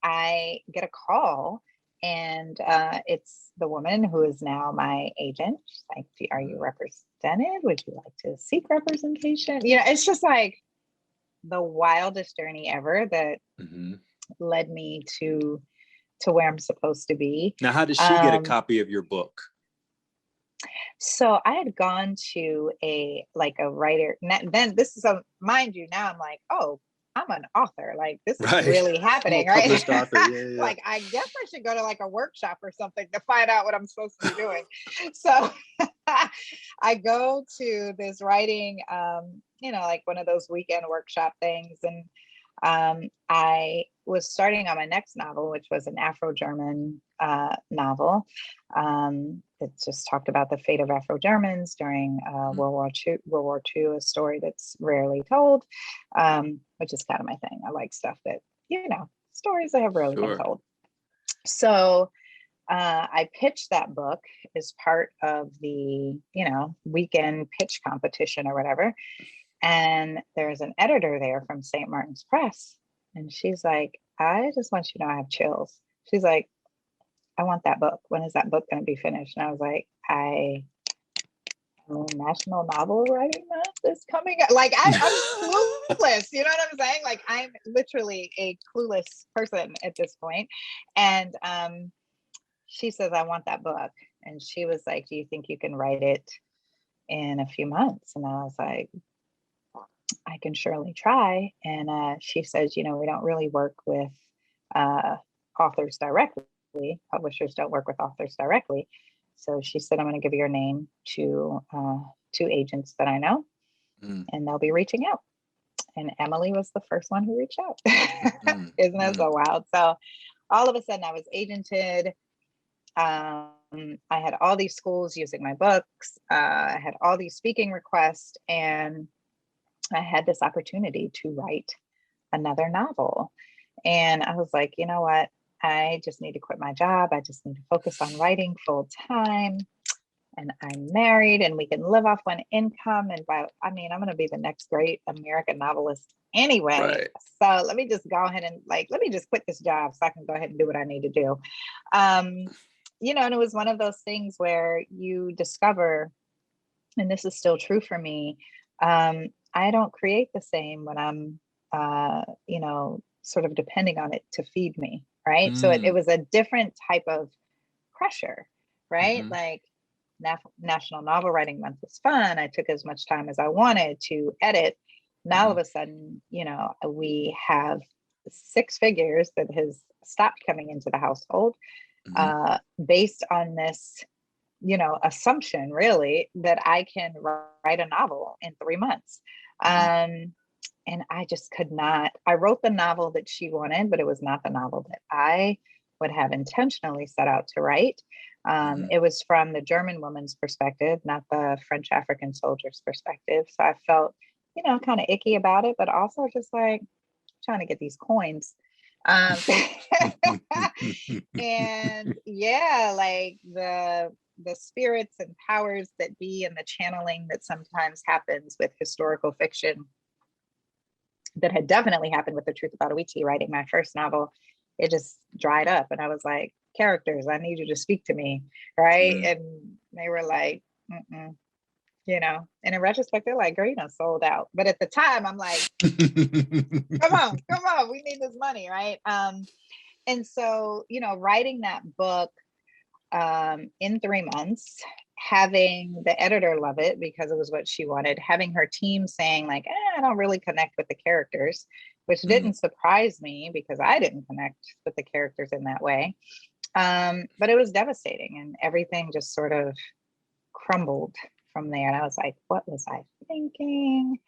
I get a call, and it's the woman who is now my agent. She's like, are you represented? Would you like to seek representation? You know, it's just like the wildest journey ever that Mm-hmm. led me to where I'm supposed to be. Now, how did she get a copy of your book? So I had gone to a writer. Then this is mind you, now I'm like, oh, I'm an author. Like this is really happening, I'm a right? published author. Yeah. Like I guess I should go to like a workshop or something to find out what I'm supposed to be doing. So I go to this writing, like one of those weekend workshop things, and I was starting on my next novel, which was an Afro-German novel. It just talked about the fate of Afro-Germans during World War II, a story that's rarely told, which is kind of my thing. I like stuff that, stories that have rarely been told. So I pitched that book as part of the, weekend pitch competition or whatever. And there's an editor there from St. Martin's Press. And she's like, I just want you to know I have chills. She's like, I want that book. When is that book going to be finished? And I was like, National Novel Writing Month is coming up. Like, I'm clueless. You know what I'm saying? Like, I'm literally a clueless person at this point. And she says, I want that book. And she was like, do you think you can write it in a few months? And I was like, I can surely try. And she says, we don't really work with authors directly. Publishers don't work with authors directly. So she said, I'm going to give your name to two agents that I know, and they'll be reaching out. And Emily was the first one who reached out. Isn't that so wild? So all of a sudden I was agented. I had all these schools using my books. I had all these speaking requests, and I had this opportunity to write another novel. And I was like, you know what? I just need to quit my job. I just need to focus on writing full time. And I'm married, and we can live off one income. And I'm going to be the next great American novelist anyway. Right. So let me just go ahead and let me just quit this job so I can go ahead and do what I need to do. And it was one of those things where you discover, and this is still true for me, I don't create the same when I'm, sort of depending on it to feed me, right? So it was a different type of pressure, right? Like National Novel Writing Month was fun. I took as much time as I wanted to edit. Now all of a sudden, we have six figures that has stopped coming into the household based on this assumption really that I can write a novel in 3 months. And I just could not. I wrote the novel that she wanted, but it was not the novel that I would have intentionally set out to write. It was from the German woman's perspective, not the French African soldier's perspective. So I felt, kind of icky about it, but also just like trying to get these coins. And yeah, like the spirits and powers that be and the channeling that sometimes happens with historical fiction that had definitely happened with The Truth About Awiti writing my first novel, it just dried up. And I was like, characters, I need you to speak to me, right? And they were like, and in retrospect, they're like, girl, sold out. But at the time, I'm like, come on, we need this money, right? And so, writing that book in 3 months, having the editor love it because it was what she wanted, having her team saying like, I don't really connect with the characters, which didn't surprise me because I didn't connect with the characters in that way. But it was devastating, and everything just sort of crumbled from there. And I was like, what was I thinking?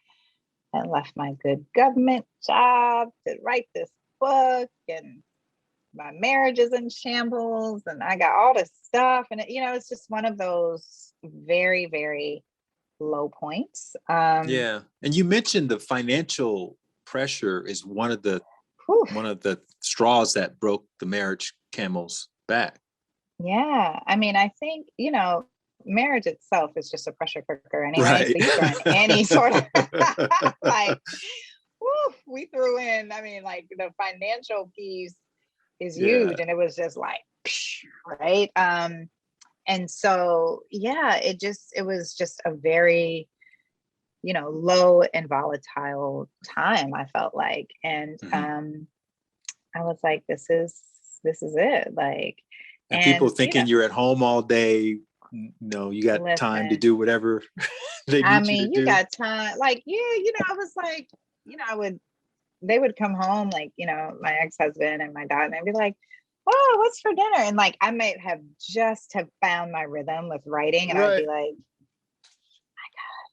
I left my good government job to write this book, and my marriage is in shambles and I got all this stuff. And it's just one of those very, very low points. Yeah. And you mentioned the financial pressure is one of the Whew. straws that broke the marriage camel's back. Yeah. I mean, I think, marriage itself is just a pressure cooker anyway. Right. So you throw in any sort of like, whew, we threw in, I mean, like the financial piece is huge. And it was just like, right. And so, yeah, it was just a very, low and volatile time, I felt like. And I was like, this is it. Like, and people thinking you're at home all day, you got time to do whatever they need you to do. You got time. Like, yeah, I was like, they would come home, like, my ex-husband and my dad, and they'd be like, oh, what's for dinner? And like, I might have just have found my rhythm with writing, and I'd be like, my God,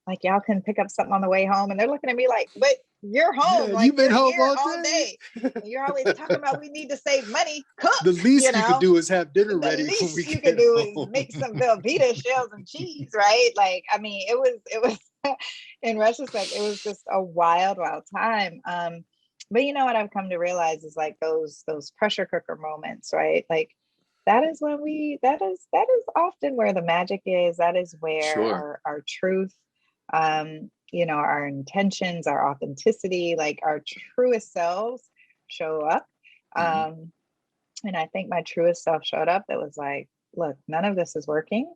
like, y'all can pick up something on the way home. And they're looking at me like, but you're home. Like, you've been home here all day. You're always talking about we need to save money. Cook. The least you could do is have dinner ready. The least you could do is make some Velveeta shells and cheese, right? Like, I mean, it was in retrospect, it was just a wild time. But you know what I've come to realize is like those pressure cooker moments, right? Like that is often where the magic is. That is where our truth, our intentions, our authenticity, like our truest selves show up. And I think my truest self showed up. That was like, look, none of this is working.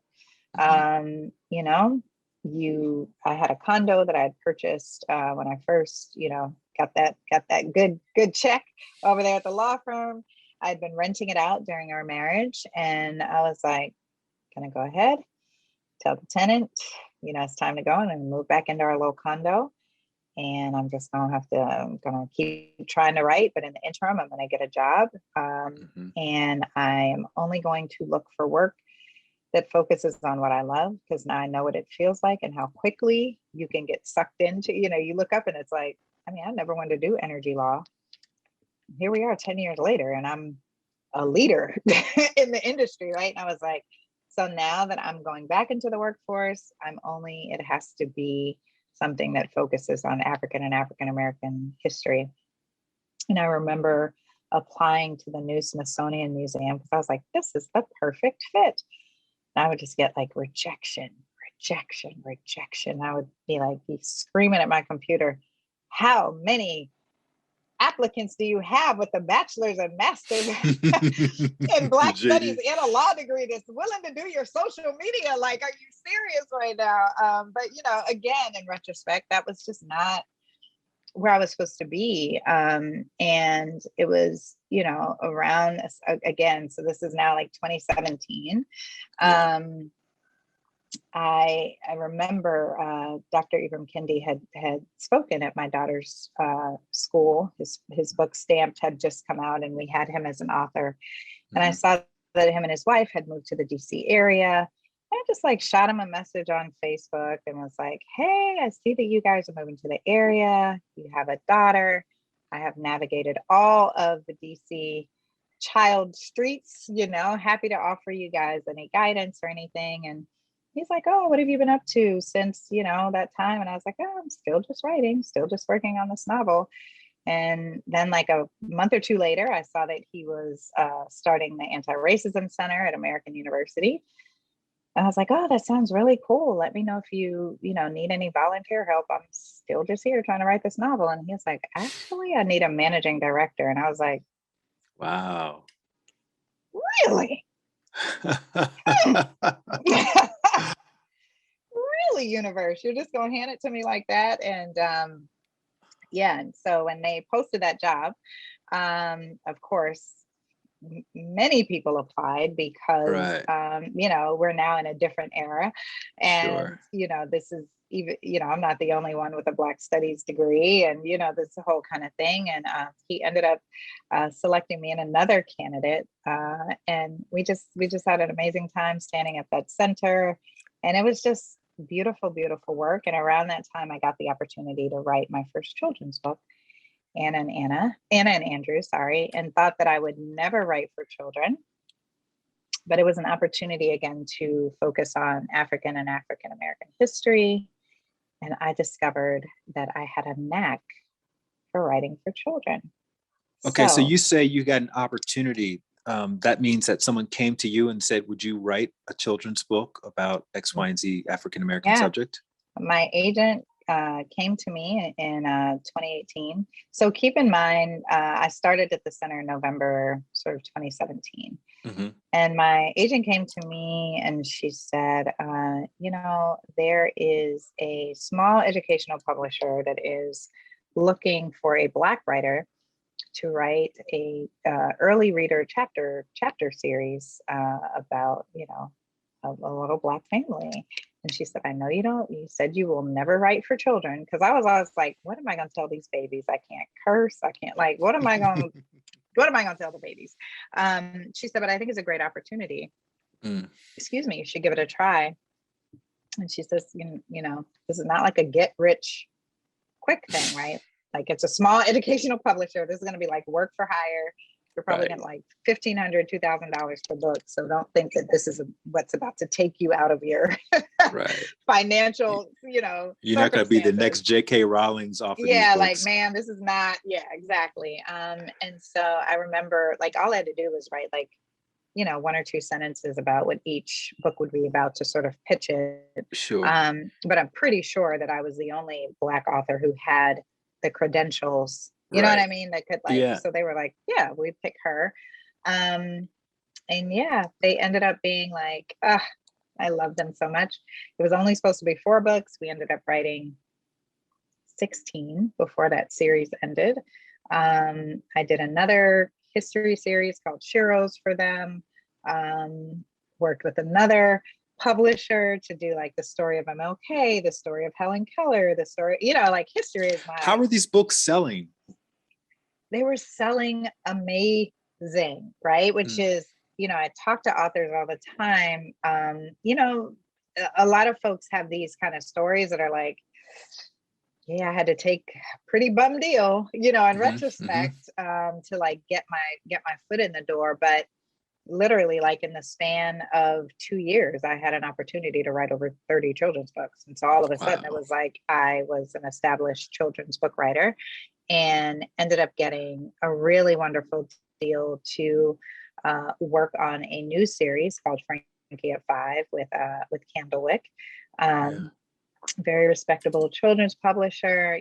I had a condo that I had purchased when I first, got that good check over there at the law firm. I'd been renting it out during our marriage, and I was like, can I go ahead, tell the tenant, it's time to go and move back into our little condo. And I'm gonna keep trying to write, but in the interim, I'm gonna get a job. And I am only going to look for work that focuses on what I love, because now I know what it feels like and how quickly you can get sucked into, you look up and it's like, I mean, I never wanted to do energy law. Here we are 10 years later, and I'm a leader in the industry, right? And I was like, so now that I'm going back into the workforce, it has to be something that focuses on African and African-American history. And I remember applying to the new Smithsonian Museum because I was like, this is the perfect fit. And I would just get like rejection. I would be screaming at my computer, how many applicants do you have with a bachelor's and master's in Black studies and a law degree that's willing to do your social media? Like, are you serious right now? But, again, in retrospect, that was just not where I was supposed to be. And it was, around, again, so this is now like 2017. I remember Dr. Ibram Kendi had spoken at my daughter's school. His book Stamped had just come out, and we had him as an author. And I saw that him and his wife had moved to the DC area. I just shot him a message on Facebook and was like, hey, I see that you guys are moving to the area. You have a daughter. I have navigated all of the DC child streets, happy to offer you guys any guidance or anything. And he's like, oh, what have you been up to since, that time? And I was like, oh, I'm still just writing, still just working on this novel. And then a month or two later, I saw that he was starting the Anti-Racism Center at American University. And I was like, oh, that sounds really cool. Let me know if you, need any volunteer help. I'm still just here trying to write this novel. And he was like, actually, I need a managing director. And I was like, wow. Really? Really, universe? You're just going to hand it to me like that? And and so when they posted that job, of course, many people applied because we're now in a different era, and this is even I'm not the only one with a Black Studies degree, and this whole kind of thing. And he ended up selecting me and another candidate, and we just had an amazing time standing at that center, and it was just beautiful work. And around that time, I got the opportunity to write my first children's book. Anna and Andrew, sorry, and thought that I would never write for children. But it was an opportunity again to focus on African and African American history. And I discovered that I had a knack for writing for children. Okay, so you say you got an opportunity. That means that someone came to you and said, would you write a children's book about X, Y, and Z African American subject? My agent came to me in 2018. So keep in mind, I started at the center in November, sort of 2017. Mm-hmm. And my agent came to me and she said, there is a small educational publisher that is looking for a Black writer to write a early reader chapter series about, a little Black family. And she said, I know you said you will never write for children. Because I was always like, what am I going to tell these babies? I can't curse. I can't what am I going to tell the babies? She said, but I think it's a great opportunity. Excuse me, you should give it a try. And she says, this is not like a get rich quick thing, right? Like it's a small educational publisher. This is going to be like work for hire. You're probably getting like $1,500, $2,000 per book. So don't think that this is what's about to take you out of your financial, You're not going to be the next J.K. Rowling's off of these books. Like, man, this is not, exactly. And so I remember like all I had to do was write like, one or two sentences about what each book would be about to sort of pitch it. Sure. But I'm pretty sure that I was the only Black author who had the credentials, you know what I mean? That could so they were like, yeah, we pick her. And they ended up being like, I love them so much. It was only supposed to be 4 books. We ended up writing 16 before that series ended. I did another history series called Shiro's for them. Worked with another publisher to do like the story of MLK, the story of Helen Keller, the story, like history is my. How are these books selling? They were selling amazing, right? Which is, I talk to authors all the time. A lot of folks have these kind of stories that are like, yeah, I had to take a pretty bum deal, in retrospect, to like get my foot in the door. But literally like in the span of 2 years, I had an opportunity to write over 30 children's books. And so all of a sudden it was like, I was an established children's book writer and ended up getting a really wonderful deal to work on a new series called Frankie at 5 with Candlewick. Very respectable children's publisher,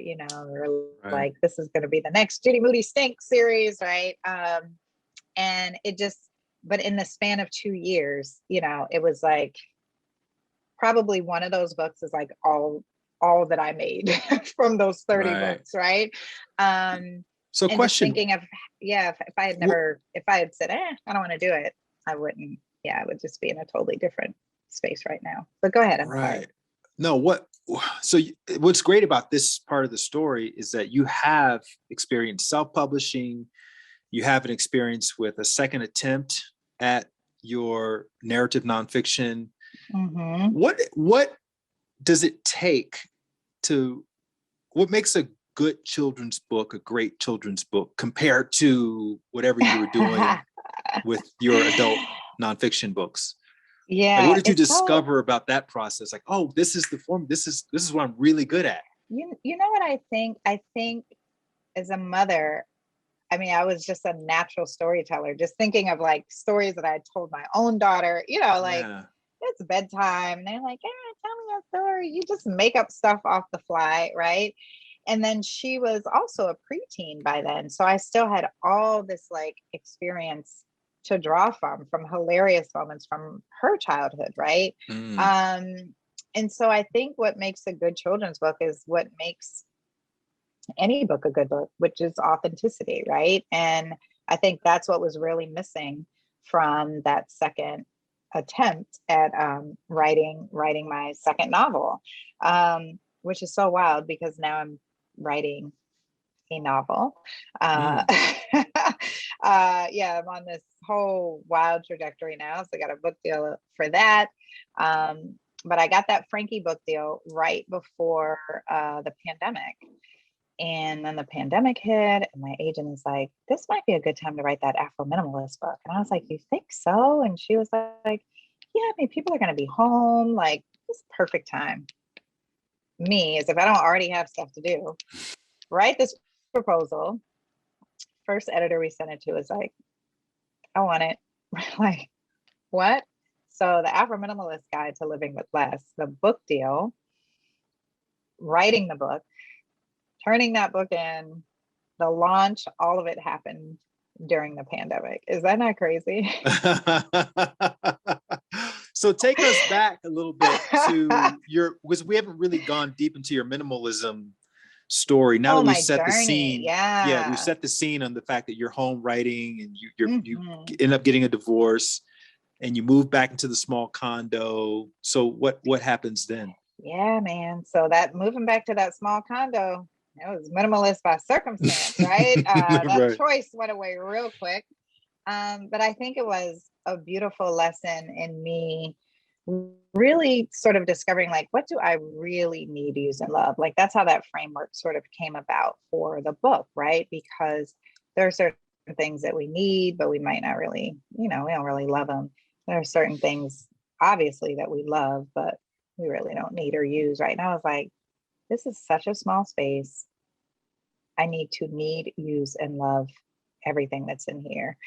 like this is going to be the next Judy Moody Stink series, right? And it just, but in the span of 2 years, it was like probably one of those books is like all that I made from those 30 books, right? So question, thinking of, if I had said, I don't want to do it, I wouldn't, I would just be in a totally different space right now. But go ahead, I'm sorry. No, what's great about this part of the story is that you have experienced self-publishing, you have an experience with a second attempt at your narrative nonfiction. Mm-hmm. What does it take what makes a good children's book a great children's book compared to whatever you were doing with your adult nonfiction books? Yeah. Like, what did you discover about that process? Like, oh, this is the form. This is what I'm really good at. You know what I think? I think as a mother, I was just a natural storyteller, just thinking of like stories that I had told my own daughter, it's bedtime. And they're like, tell me a story. You just make up stuff off the fly, right? And then she was also a preteen by then. So I still had all this like experience to draw from hilarious moments from her childhood, right? And so I think what makes a good children's book is what makes any book a good book, which is authenticity, right? And I think that's what was really missing from that second attempt at writing my second novel, which is so wild because now I'm writing a novel. I'm on this whole wild trajectory now. So I got a book deal for that. But I got that Frankie book deal right before the pandemic. And then the pandemic hit, and my agent is like, this might be a good time to write that Afro-minimalist book. And I was like, you think so? And she was like, yeah, I mean, people are going to be home. Like, this perfect time. Me, as if I don't already have stuff to do, write this proposal. First editor we sent it to is like, I want it. Like, what? So the Afro-Minimalist Guide to Living with Less, the book deal, writing the book, turning that book in, the launch, all of it happened during the pandemic. Is that not crazy? So take us back a little bit to because we haven't really gone deep into your minimalism story. Now that we've set journey. the scene, yeah, we've set the scene on the fact that you're home writing and you end up getting a divorce and you move back into the small condo. So what happens then? Yeah, man. So that moving back to that small condo, it was minimalist by circumstance, right? That Right. choice went away real quick. But I think it was a beautiful lesson in me really sort of discovering, like, what do I really need, use, and love? Like, that's how that framework sort of came about for the book, right? Because there are certain things that we need, but we might not really, we don't really love them. There are certain things, obviously, that we love, but we really don't need or use. Right now, I was like, this is such a small space. I need to need, use, and love everything that's in here.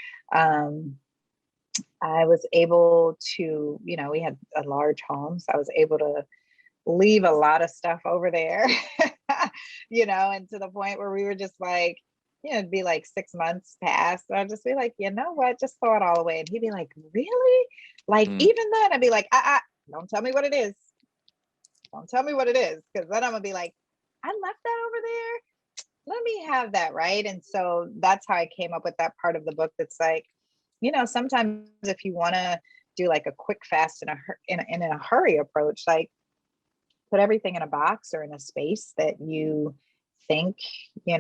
I was able to, we had a large home, so I was able to leave a lot of stuff over there, and to the point where we were just like, it'd be like 6 months past. So I'd just be like, you know what, just throw it all away. And he'd be like, really? Like, even then, I'd be like, don't tell me what it is. Don't tell me what it is. Because then I'm going to be like, I left that over there. Let me have that, right? And so that's how I came up with that part of the book that's like, sometimes if you want to do like a quick, fast, in a hurry approach, like put everything in a box or in a space that you think, you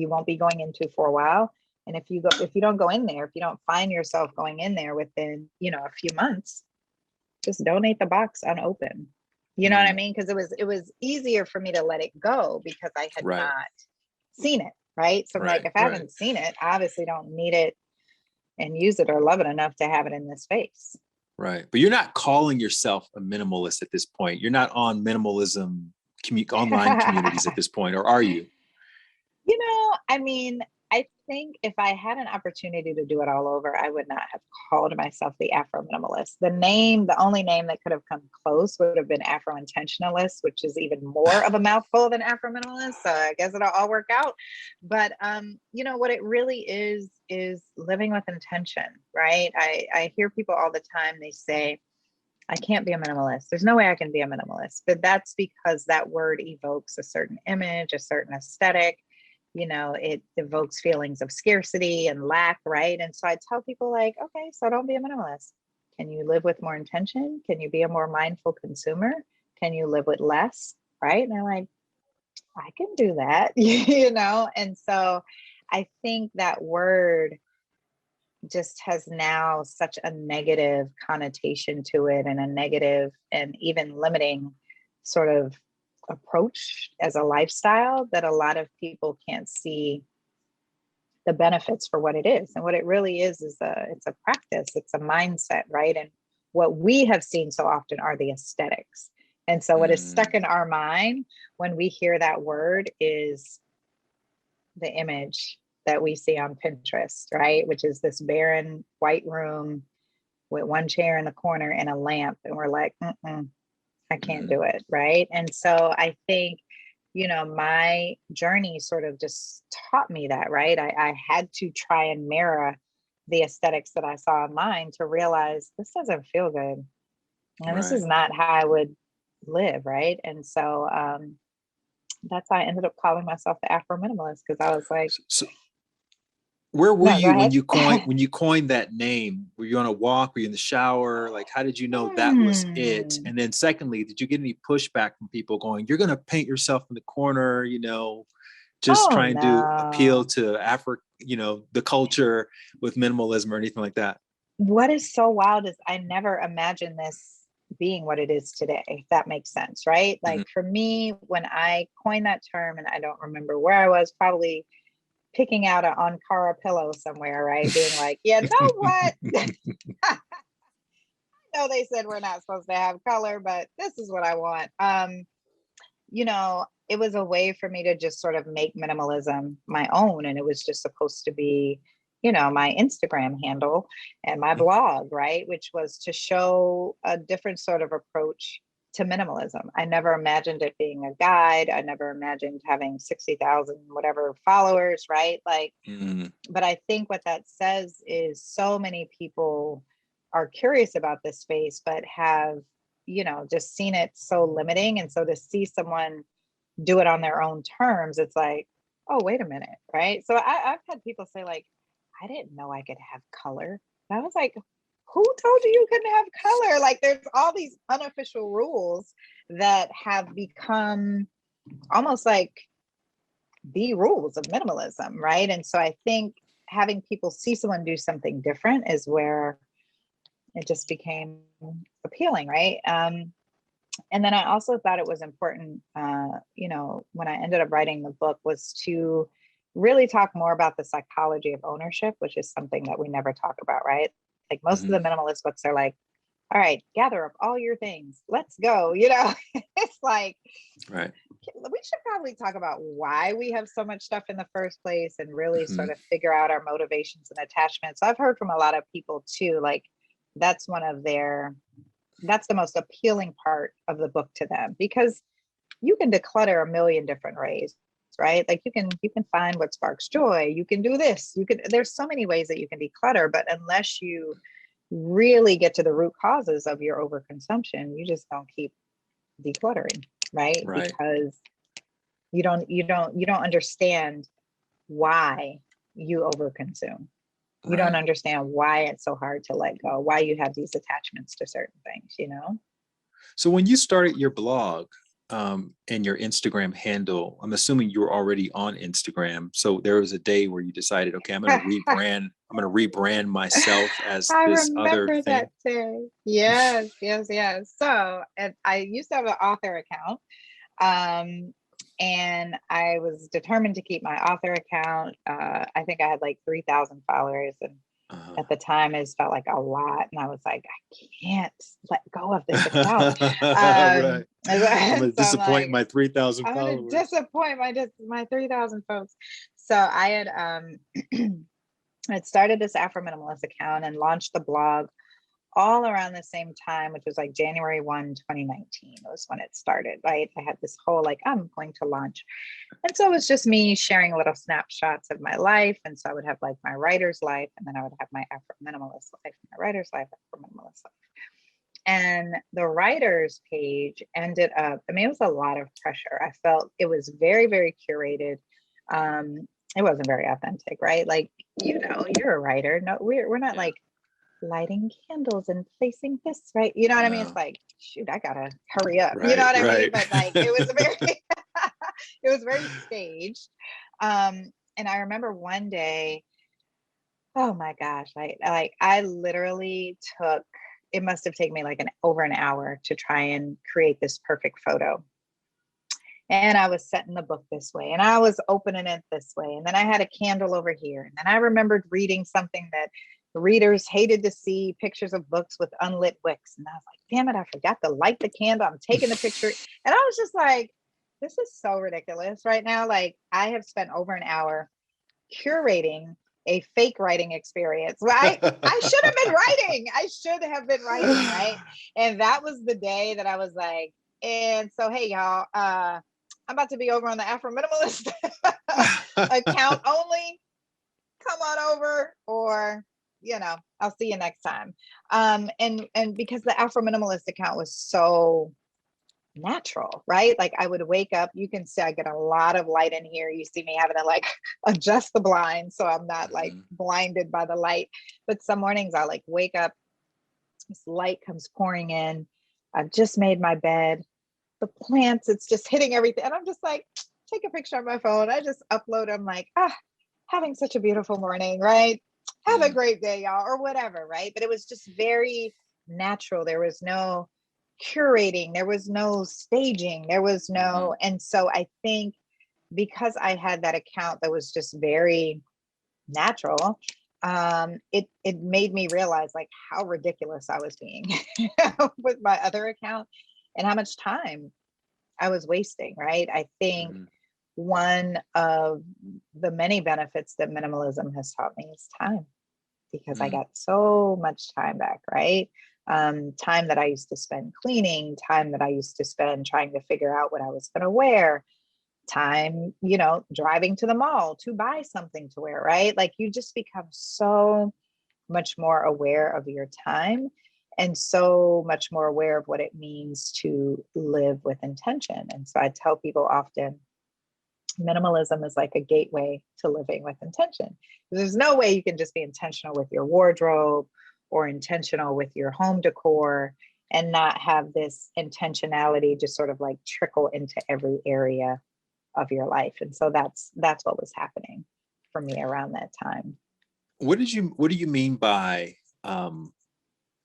won't be going into for a while. And if you don't go in there, if you don't find yourself going in there within, a few months, just donate the box unopened. You know what I mean? Because it was easier for me to let it go because I had not seen it. Right. So I'm like, if I haven't seen it, I obviously don't need it and use it or love it enough to have it in this space. Right. But you're not calling yourself a minimalist at this point. You're not on minimalism online communities at this point, or are you? I mean, I think if I had an opportunity to do it all over, I would not have called myself the Afro-Minimalist. The only name that could have come close would have been Afro-Intentionalist, which is even more of a mouthful than Afro-Minimalist. So I guess it'll all work out. But, what it really is living with intention, right? I hear people all the time, they say, I can't be a minimalist. There's no way I can be a minimalist. But that's because that word evokes a certain image, a certain aesthetic. It evokes feelings of scarcity and lack, right? And so I tell people, like, okay, so don't be a minimalist. Can you live with more intention? Can you be a more mindful consumer? Can you live with less, right? And they're like, I can do that, And so I think that word just has now such a negative connotation to it, and a negative and even limiting sort of approach as a lifestyle, that a lot of people can't see the benefits for what it is. And what it really is it's a practice, it's a mindset, right? And what we have seen so often are the aesthetics. And so what is stuck in our mind when we hear that word is the image that we see on Pinterest, right? Which is this barren white room with one chair in the corner and a lamp. And we're like, I can't do it, right? And so I think, my journey sort of just taught me that, right? I had to try and mirror the aesthetics that I saw online to realize this doesn't feel good. And this is not how I would live, right? And so that's how I ended up calling myself the Afro-Minimalist, because I was like, so where were you when you coined when you coined that name? Were you on a walk? Were you in the shower? Like, how did you know that was it? And then secondly, did you get any pushback from people going, you're going to paint yourself in the corner, just trying to appeal to the culture with minimalism or anything like that? What is so wild is I never imagined this being what it is today, if that makes sense, right? Mhm. Like for me, when I coined that term, and I don't remember where I was, probably picking out an Ankara pillow somewhere, right? Being like, you know what? I know they said we're not supposed to have color, but this is what I want. You know, it was a way for me to just sort of make minimalism my own. And it was just supposed to be, you know, my Instagram handle and my blog, right? Which was to show a different sort of approach to minimalism. I never imagined it being a guide. I never imagined having 60,000 whatever followers, right? Like, Mhm. but I think what that says is so many people are curious about this space, but have, you know, just seen it so limiting. And so to see someone do it on their own terms, it's like, oh, wait a minute, right? So I've had people say, like, I didn't know I could have color. And I was like, who told you you couldn't have color? Like, there's all these unofficial rules that have become almost like the rules of minimalism, right? And so I think having people see someone do something different is where it just became appealing, right? And then I also thought it was important, you know, when I ended up writing the book, was to really talk more about the psychology of ownership, which is something that we never talk about, right? Like most of Mhm. the minimalist books are like, all right, gather up all your things, let's go. You know, it's like, Right. we should probably talk about why we have so much stuff in the first place and really sort Mhm. of figure out our motivations and attachments. I've heard from a lot of people too, like that's one of their, that's the most appealing part of the book to them, because you can declutter a million different ways, right? Like you can find what sparks joy, you can do this, you can, there's so many ways that you can declutter, but unless you really get to the root causes of your overconsumption, you just don't keep decluttering, right? Right. Because you don't understand why you overconsume. You don't Right. understand why it's so hard to let go, why you have these attachments to certain things, you know? So when you started your blog and your Instagram handle, I'm assuming you were already on Instagram. So there was a day where you decided, okay, I'm going to rebrand. I'm going to rebrand myself as I this other remember that thing. day. Yes, yes, yes. So, and I used to have an author account. Um, and I was determined to keep my author account. I think I had like 3,000 followers. And Uh-huh. at the time, it just felt like a lot. And I was like, I can't let go of this account. Right. I'm And going to so I'm disappoint like, my 3,000 I'm going to followers. disappoint my 3,000 folks. So I had, I'd started this Afro Minimalist account and launched the blog all around the same time, which was like January 2019 was when it started, right? I had this whole like, I'm going to launch. And so it was just me sharing little snapshots of my life. And so I would have like my writer's life, and then I would have my Afro Minimalist life, my writer's life, Afro Minimalist life. And the writer's page ended up, I mean, it was a lot of pressure. I felt it was very, very curated. It wasn't very authentic, right? Like, you know, you're a writer. No, we're not Yeah. like lighting candles and placing this, right? You know what I mean? It's No. like, shoot, I gotta hurry up. You know Right. what I mean? Right. But like it was very it was very staged. And I remember one day, oh my gosh, like I literally took, it must have taken me like over an hour to try and create this perfect photo. And I was setting the book this way, and I was opening it this way. And then I had a candle over here. And then I remembered reading something that readers hated to see, pictures of books with unlit wicks. And I was like, damn it, I forgot to light the candle. I'm taking the picture. And I was just like, this is so ridiculous right now. Like, I have spent over an hour curating a fake writing experience. Right? I should have been writing. I should have been writing, right? And that was the day that I was like, and so hey y'all, I'm about to be over on the Afro Minimalist account only. Come on over, or you know, I'll see you next time. And because the Afro Minimalist account was so natural, right? Like I would wake up, you can see I get a lot of light in here. You see me having to like adjust the blinds so I'm not like Mhm. blinded by the light. But some mornings I like wake up, this light comes pouring in. I've just made my bed. The plants, it's just hitting everything. And I'm just like, take a picture on my phone. I just upload. I'm like, having such a beautiful morning, right? Have a Mm. great day, y'all, or whatever, right? But it was just very natural. There was no curating, there was no staging, there was no, and so I think because I had that account that was just very natural, it made me realize like how ridiculous I was being with my other account and how much time I was wasting, right? I think one of the many benefits that minimalism has taught me is time, because I got so much time back, right? Time that I used to spend cleaning, time that I used to spend trying to figure out what I was going to wear, time, driving to the mall to buy something to wear, right? Like you just become so much more aware of your time and so much more aware of what it means to live with intention. And so I tell people often, minimalism is like a gateway to living with intention. There's no way you can just be intentional with your wardrobe or intentional with your home decor and not have this intentionality just sort of like trickle into every area of your life. And so that's what was happening for me around that time. What do you mean by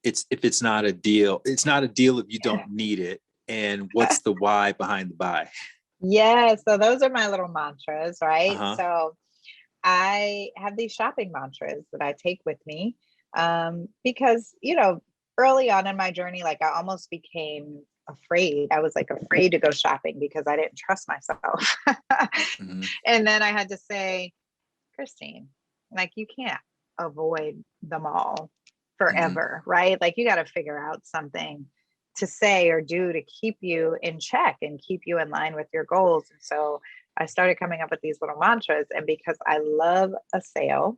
it's not a deal if you don't need it, and what's the why behind the buy? Yeah, so those are my little mantras, right? So I have these shopping mantras that I take with me, because early on in my journey, like I almost became afraid. I was like afraid to go shopping because I didn't trust myself. And then I had to say, Christine, like you can't avoid the mall forever, right? Like you got to figure out something to say or do to keep you in check and keep you in line with your goals. And so I started coming up with these little mantras. And because I love a sale,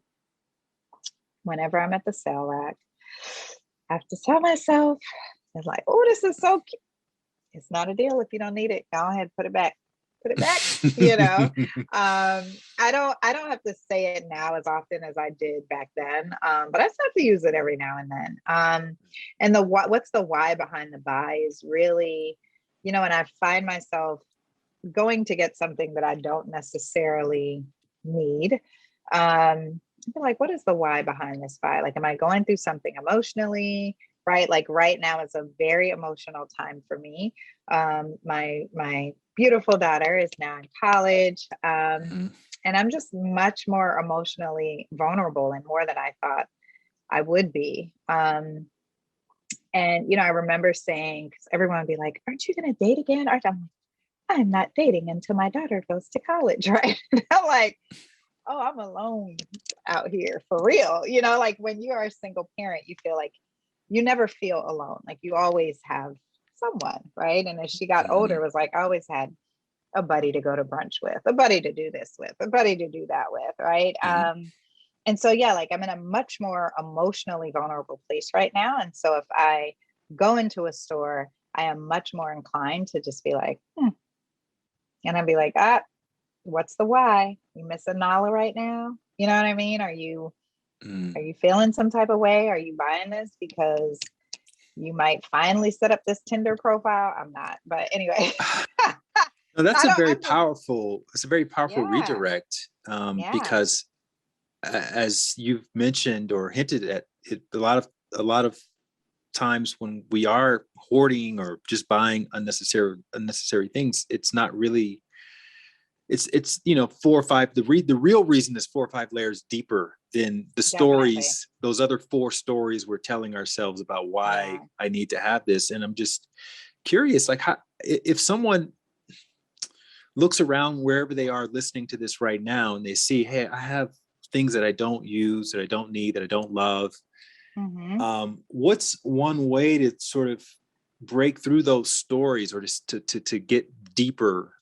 whenever I'm at the sale rack, I have to tell myself, it's like, oh, this is so cute. It's not a deal if you don't need it. Go ahead, put it back. Put it back. I don't have to say it now as often as I did back then, but I still have to use it every now and then. And what's the why behind the buy is really, and I find myself going to get something that I don't necessarily need. Like, what is the why behind this buy? Like, am I going through something emotionally? Right? Like right now is a very emotional time for me. My beautiful daughter is now in college. And I'm just much more emotionally vulnerable and more than I thought I would be. And, I remember saying, because everyone would be like, aren't you going to date again? I'm not dating until my daughter goes to college, right? I'm like, oh, I'm alone out here for real. Like when you are a single parent, you feel like you never feel alone. Like you always have someone, right? And as she got older, it was like I always had a buddy to go to brunch with, a buddy to do this with, a buddy to do that with, right? And so, yeah, like I'm in a much more emotionally vulnerable place right now. And so if I go into a store, I am much more inclined to just be like, and I'd be like, what's the why? You miss a Nala right now? You know what I mean? Are you feeling some type of way? Are you buying this because you might finally set up this Tinder profile? I'm not, but anyway. No, that's a very powerful redirect, because as you've mentioned or hinted at it, a lot of times when we are hoarding or just buying unnecessary things, it's not really, it's 4 or 5, the real reason is 4 or 5 layers deeper than the stories, those other 4 stories we're telling ourselves about why I need to have this. And I'm just curious, like how, if someone looks around wherever they are listening to this right now and they see, hey, I have things that I don't use, that I don't need, that I don't love. What's one way to sort of break through those stories or just to get deeper?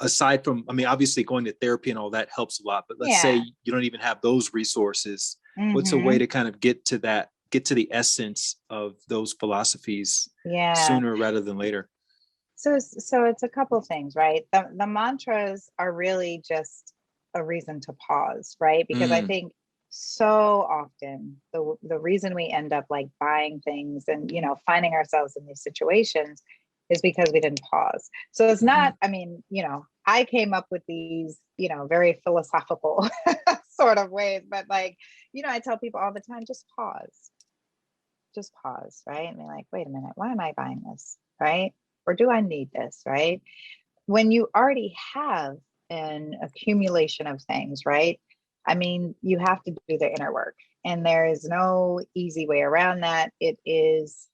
Aside from, I mean, obviously going to therapy and all that helps a lot, but let's say you don't even have those resources. What's a way to kind of get to the essence of those philosophies sooner rather than later? So it's a couple things, right? The mantras are really just a reason to pause, right? Because I think so often the reason we end up like buying things and, finding ourselves in these situations is because we didn't pause. So it's not, I mean, I came up with these, very philosophical sort of ways, but like, I tell people all the time, just pause. just pause, right? And be like, wait a minute, why am I buying this, right? Or do I need this, right? When you already have an accumulation of things, right? I mean, you have to do the inner work, and there is no easy way around that. It is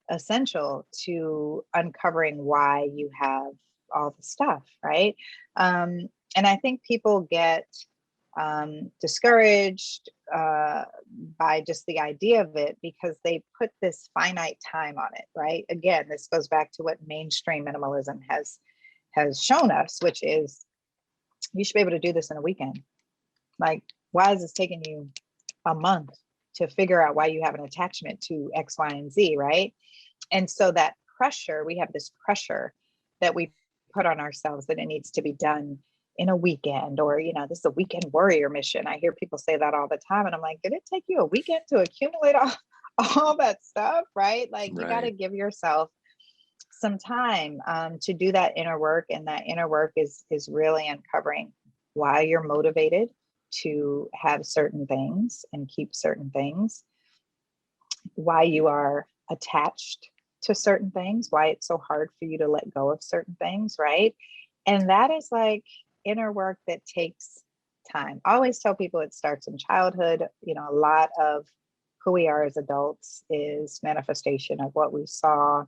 essential to uncovering why you have all the stuff, right? And I think people get discouraged by just the idea of it because they put this finite time on it, right? Again, this goes back to what mainstream minimalism has shown us, which is you should be able to do this in a weekend. Like, why is this taking you a month to figure out why you have an attachment to X, Y, and Z, right? And so that pressure, we have this pressure that we put on ourselves that it needs to be done in a weekend, or, you know, this is a weekend warrior mission. I hear people say that all the time. And I'm like, did it take you a weekend to accumulate all that stuff, right? Like, you got to give yourself some time to do that inner work. And that inner work is really uncovering why you're motivated to have certain things and keep certain things, why you are attached to certain things, why it's so hard for you to let go of certain things, right? And that is like inner work that takes time. I always tell people it starts in childhood. You know, a lot of who we are as adults is manifestation of what we saw,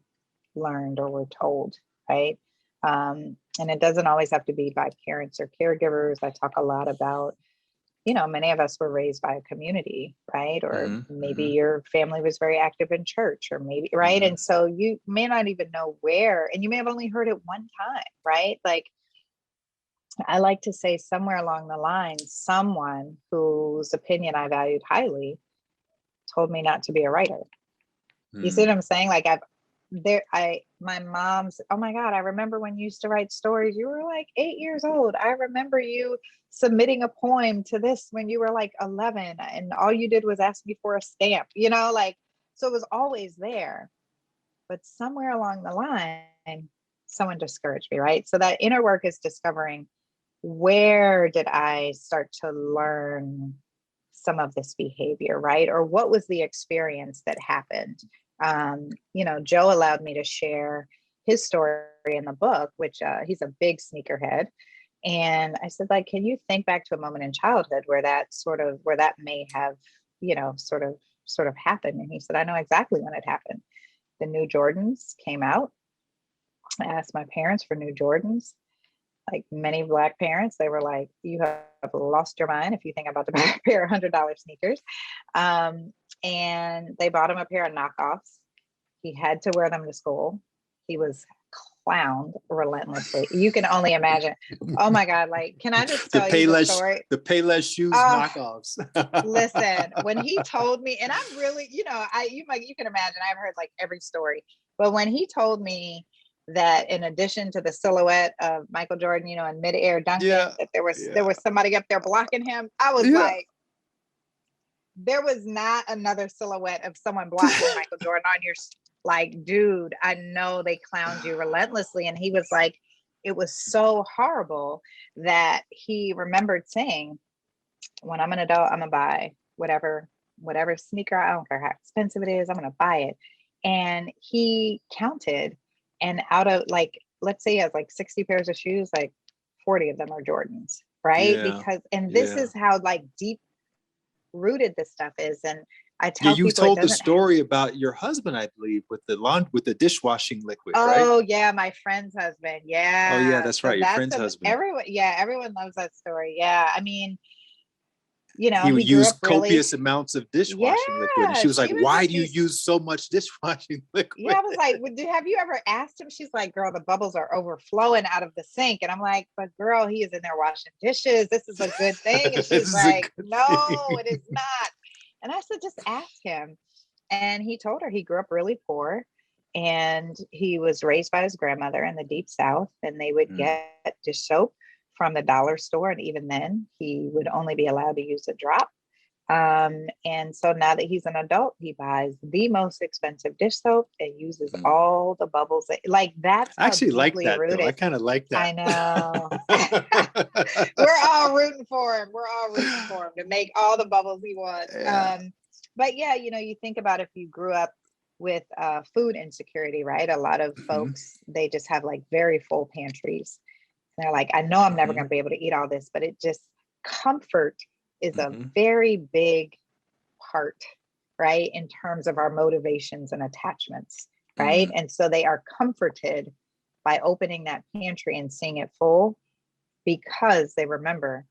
learned, or were told, right? And it doesn't always have to be by parents or caregivers. I talk a lot about, you know, many of us were raised by a community, right? Or maybe your family was very active in church, or maybe, right? And so you may not even know where, and you may have only heard it one time, right? Like, I like to say somewhere along the line, someone whose opinion I valued highly told me not to be a writer. You see what I'm saying? Like, my mom's, oh my God, I remember when you used to write stories, you were like 8 years old. I remember you submitting a poem to this when you were like 11, and all you did was ask me for a stamp, you know, like, so it was always there. But somewhere along the line, someone discouraged me, right? So that inner work is discovering, where did I start to learn some of this behavior, right? Or what was the experience that happened? You know, Joe allowed me to share his story in the book, which he's a big sneakerhead. And I said, like, can you think back to a moment in childhood where that may have, you know, sort of happened? And he said, I know exactly when it happened. The new Jordans came out. I asked my parents for new Jordans. Like many Black parents, they were like, you have lost your mind if you think I'm about to buy a pair of $100 sneakers. And they bought him a pair of knockoffs. He had to wear them to school. He was clowned relentlessly. You can only imagine. Oh my God. Like, can I just tell you the story? The Payless shoes knockoffs. Listen, when he told me, and I'm really, you know, you can imagine, I've heard like every story, but when he told me that in addition to the silhouette of Michael Jordan, you know, in midair dunking, that there was somebody up there blocking him, I was like, there was not another silhouette of someone blocking Michael Jordan on your, like, dude, I know they clowned you relentlessly. And he was like, it was so horrible that he remembered saying, when I'm an adult, I'm gonna buy whatever sneaker, I don't care how expensive it is, I'm gonna buy it. And he counted, and out of, like, let's say he has like 60 pairs of shoes, like 40 of them are Jordans, right? Because, and this is how like deep rooted this stuff is. And I tell people, you told the story about your husband, I believe, with the dishwashing liquid, right? Oh yeah, my friend's husband. Yeah. Oh yeah, that's right. Your friend's husband. Everyone loves that story. Yeah. I mean, you know, he would grew use up really copious amounts of dishwashing liquid. And she was like, why do you use so much dishwashing liquid? Yeah, I was like, have you ever asked him? She's like, girl, the bubbles are overflowing out of the sink. And I'm like, but girl, he is in there washing dishes. This is a good thing. And she's like, no, it is not. And I said, just ask him. And he told her he grew up really poor, and he was raised by his grandmother in the deep South, and they would get dish soap from the dollar store. And even then he would only be allowed to use a drop. And so now that he's an adult, he buys the most expensive dish soap and uses all the bubbles. Like, that's I actually like that rooted. Though. I kind of like that. I know. We're all rooting for him. To make all the bubbles he wants. But yeah, you know, you think about if you grew up with food insecurity, right? A lot of Mhm. folks, they just have like very full pantries. They're like, I know I'm never going Mhm. to be able to eat all this, but it just, comfort is a Mhm. very big part, right? In terms of our motivations and attachments, right? Mhm. And so they are comforted by opening that pantry and seeing it full because they remember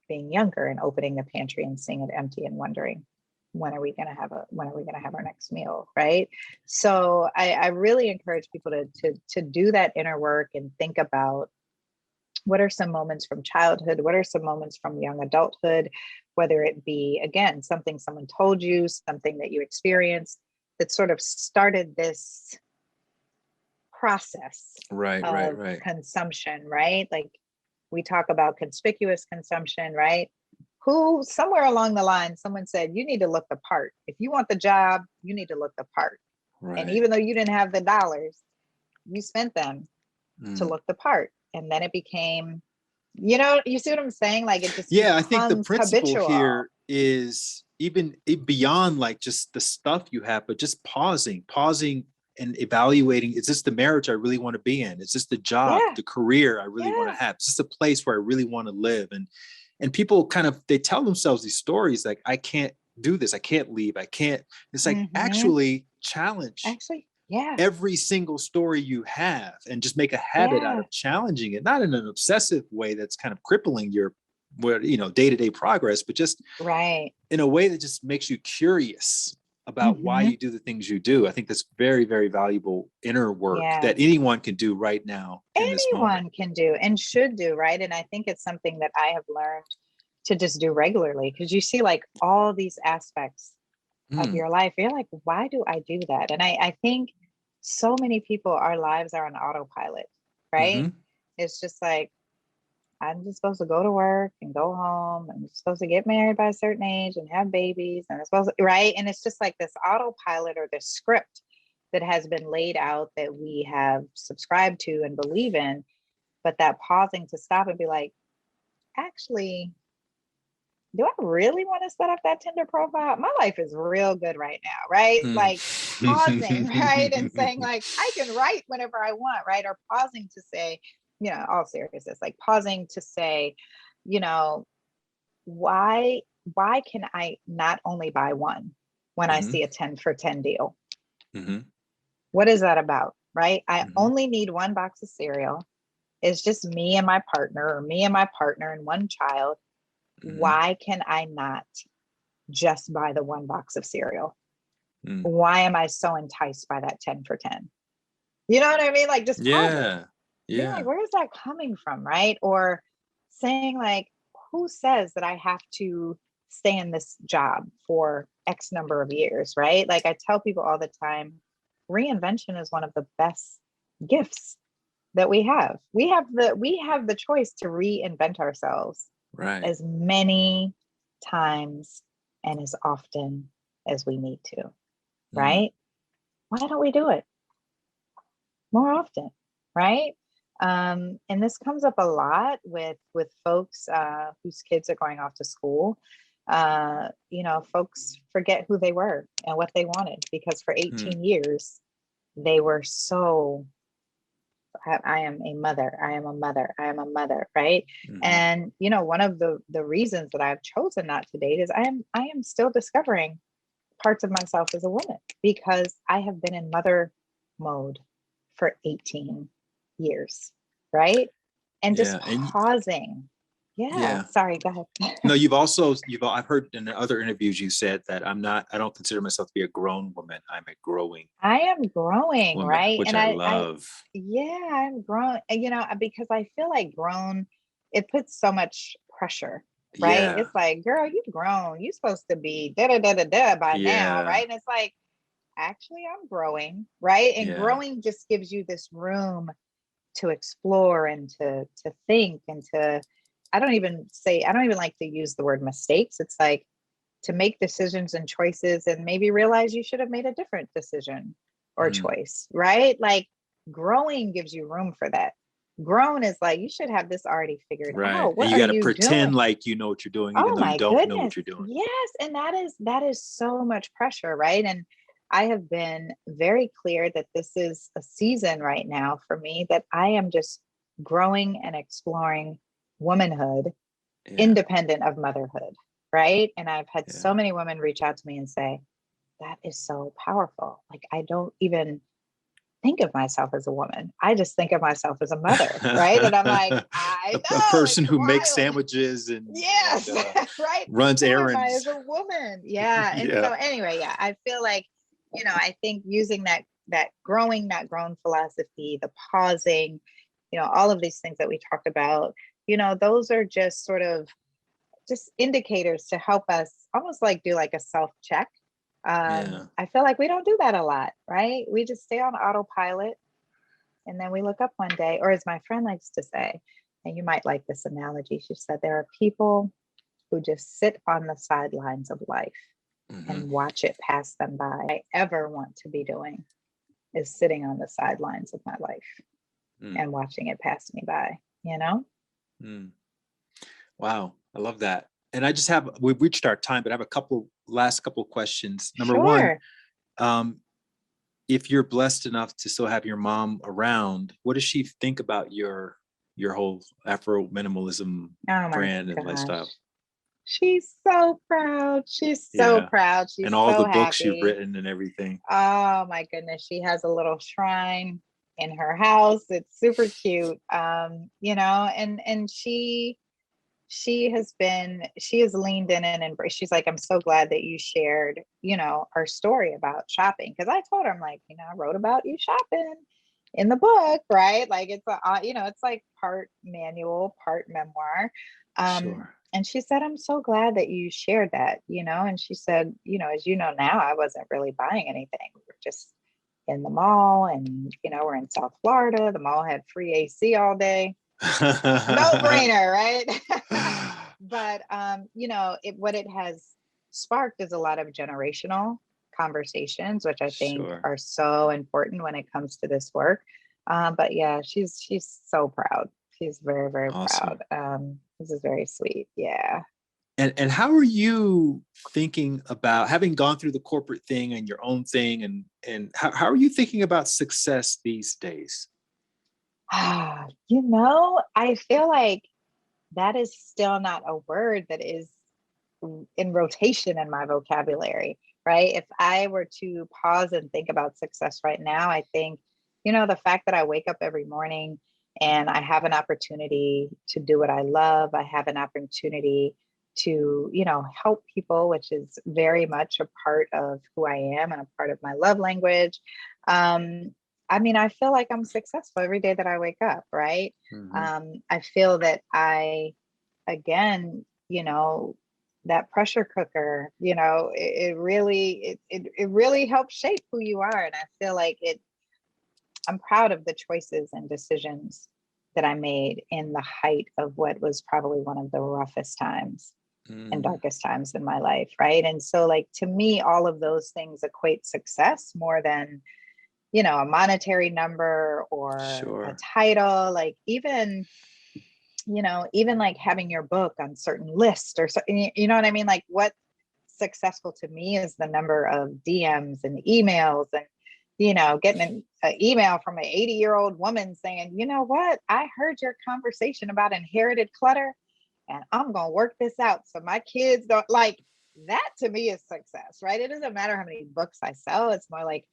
being younger and opening the pantry and seeing it empty and wondering, when are we going to have our next meal, right? So I really encourage people to do that inner work and think about, what are some moments from childhood, what are some moments from young adulthood, whether it be, again, something someone told you, something that you experienced that sort of started this process Right, right, of right. consumption, right? Like, we talk about conspicuous consumption, right? Who, somewhere along the line, someone said, you need to look the part. If you want the job, you need to look the part. And Right. even though you didn't have the dollars, you spent them to Mm. look the part. And then it became, you see what I'm saying? Like, it just Yeah, I think the becomes principle habitual. here is even beyond like just the stuff you have, but just pausing and evaluating, is this the marriage I really want to be in? Is this the job, Yeah. the career I really want to Yeah. have? Is this a place where I really want to live? And people kind of, they tell themselves these stories like, I can't do this, I can't leave, I can't. It's like, Mm-hmm. actually challenge Actually, yeah. every single story you have and just make a habit out Yeah. of challenging it, not in an obsessive way that's kind of crippling your day-to-day progress, but just Right. in a way that just makes you curious about why Mm-hmm. you do the things you do. I think that's very, very valuable inner work Yeah. that anyone can do right now in this moment. Anyone can do and should do, right? And I think it's something that I have learned to just do regularly, because you see like all these aspects of Mm. your life. You're like, why do I do that? And I think so many people, our lives are on autopilot, right? Mm-hmm. It's just like, I'm just supposed to go to work and go home, and I'm supposed to get married by a certain age and have babies, and it's supposed to, right? And it's just like this autopilot or this script that has been laid out that we have subscribed to and believe in. But that pausing to stop and be like, actually, do I really want to set up that Tinder profile? My life is real good right now, right? Mm. Like, pausing, right? And saying, like, I can write whenever I want, right? Or pausing to say, all seriousness, like pausing to say, you know, why can I not only buy one when I Mm-hmm. see a 10 for 10 deal? Mm-hmm. What is that about? Right? I Mm-hmm. only need one box of cereal. It's just me and my partner, or me and my partner and one child. Mm-hmm. Why can I not just buy the one box of cereal? Mm. Why am I so enticed by that 10 for 10? You know what I mean? Like, just pausing, Yeah. being like, Yeah. where is that coming from? Right? Or saying, like, who says that I have to stay in this job for X number of years? Right? Like, I tell people all the time, reinvention is one of the best gifts that we have. We have the choice to reinvent ourselves Right. as many times and as often as we need to, Mm. right? Why don't we do it more often, right? And this comes up a lot with folks whose kids are going off to school. Folks forget who they were and what they wanted, because for Mm. 18 years they were so, I am a mother. I am a mother. I am a mother. Right. Mm-hmm. And one of the reasons that I've chosen not to date is I am still discovering parts of myself as a woman, because I have been in mother mode for 18 years. Right. And just Yeah. And pausing. Yeah. yeah. Sorry. Go ahead. No, I've heard in other interviews you said that I don't consider myself to be a grown woman. I'm a growing I am growing. woman, Right. which And I I, love. yeah, I'm grown, because I feel like grown, it puts so much pressure, right? Yeah. It's like, girl, you've grown. You're supposed to be da da da da da by now, Yeah. right? And it's like, actually, I'm growing, right? And Yeah. growing just gives you this room to explore and to think and to, I don't even like to use the word mistakes. It's like, to make decisions and choices and maybe realize you should have made a different decision or Mm. choice, right? Like, growing gives you room for that. Grown is like, you should have this already figured Right. out. And What you are got to you pretend doing? like you know what you're doing, even Oh though you my don't know goodness. what you're doing. Yes. And that is so much pressure, right? And I have been very clear that this is a season right now for me that I am just growing and exploring womanhood Yeah. independent of motherhood, right? And I've had so Yeah. many women reach out to me and say, that is so powerful. Like, I don't even think of myself as a woman. I just think of myself as a mother, right? And I'm like, I A know, person it's who makes wild. sandwiches Yes, and right. runs Who am I errands. as a woman? Yeah. And Yeah. so anyway, yeah, I feel like, I think using that growing, not grown philosophy, the pausing, all of these things that we talked about, those are just sort of just indicators to help us almost like do like a self check. Yeah. I feel like we don't do that a lot, right? We just stay on autopilot and then we look up one day, or as my friend likes to say, and you might like this analogy, she said, there are people who just sit on the sidelines of life Hmm. and watch it pass them by. I ever want to be doing is sitting on the sidelines of my life Mm. and watching it pass me by, you know? Mm. Wow. I love that. And I just have, we've reached our time, but I have last couple questions. Number one, Sure. um, if you're blessed enough to still have your mom around, what does she think about your whole Afro minimalism Oh my brand and lifestyle? gosh. She's so proud. She's so Yeah. proud. And She's all so the books you've happy. written and everything. Oh my goodness. She has a little shrine in her house. It's super cute. And she has leaned in and embraced. She's like, I'm so glad that you shared, our story about shopping. Cause I told her, I'm like, I wrote about you shopping in the book, right? Like it's like part manual, part memoir. Sure. And she said, I'm so glad that you shared that, and she said, as you know now, I wasn't really buying anything. We were just in the mall and, we're in South Florida. The mall had free AC all day. No brainer, right? But what it has sparked is a lot of generational conversations, which I think Sure. are so important when it comes to this work. But yeah, she's so proud. She's very, very proud. Awesome. This is very sweet. Yeah. And how are you thinking about having gone through the corporate thing and your own thing and how are you thinking about success these days? I feel like that is still not a word that is in rotation in my vocabulary, right? If I were to pause and think about success right now, I think, the fact that I wake up every morning and I have an opportunity to do what I love, I have an opportunity to, help people, which is very much a part of who I am and a part of my love language. I mean, I feel like I'm successful every day that I wake up, right? Mm-hmm. I feel that again, that pressure cooker, it really helps shape who you are. And I feel like I'm proud of the choices and decisions that I made in the height of what was probably one of the roughest times and Mm, darkest times in my life. Right. And so like to me, all of those things equate success more than, a monetary number or a sure. title, like even like having your book on certain lists or so, you know what I mean? Like what's successful to me is the number of DMs and emails and, getting an email from an 80-year-old woman saying, you know what, I heard your conversation about inherited clutter and I'm going to work this out. So my kids don't like that to me is success, right? It doesn't matter how many books I sell. It's more like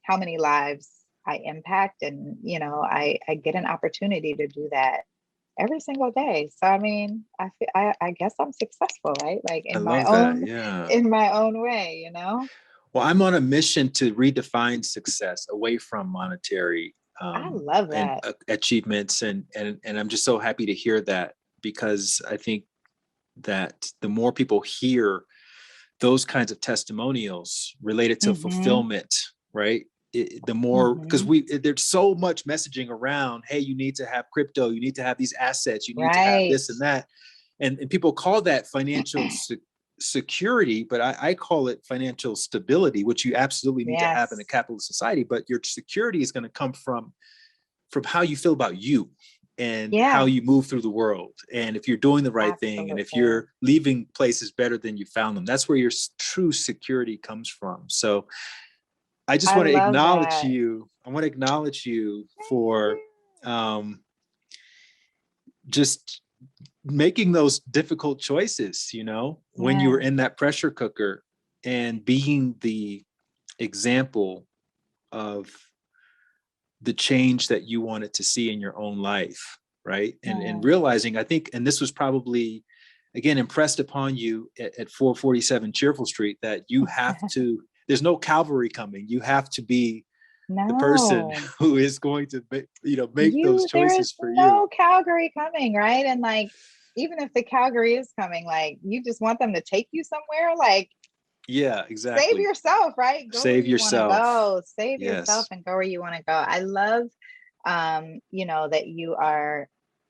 how many lives I impact. And, I get an opportunity to do that every single day. So I mean, I guess I'm successful, right? Like I in my love that. own Yeah. in my own way. Well, I'm on a mission to redefine success away from monetary I love and that. achievements, and I'm just so happy to hear that because I think that the more people hear those kinds of testimonials related to Mm-hmm. fulfillment, right? The more because Mm-hmm. there's so much messaging around. Hey, you need to have crypto. You need to have these assets. You need to have Right. this and that, and people call that financial security, but I call it financial stability, which you absolutely need to have in a Yes. capitalist society. But your security is going to come from how you feel about you and how Yeah, you move through the world. And if you're doing the right thing and if absolutely. you're leaving places better than you found them, that's where your true security comes from. So I just I want to love acknowledge that. you. I want to acknowledge you Thank for you. um, just making those difficult choices, when you were Yeah. in that pressure cooker and being the example of the change that you wanted to see in your own life, right? And Mm. realizing, I think, and this was probably, again, impressed upon you at 447 Cheerful Street, that you have to, there's no cavalry coming. You have to be the person No. who is going to make those There is choices for you. no Calgary coming, right? And like, even if the Calgary is coming, like, you just want them to take you somewhere, like, Yeah, save exactly. yourself, right? Go where Save you want to yourself. go. Save yourself Yes. and go where you want to go. I love, that you are,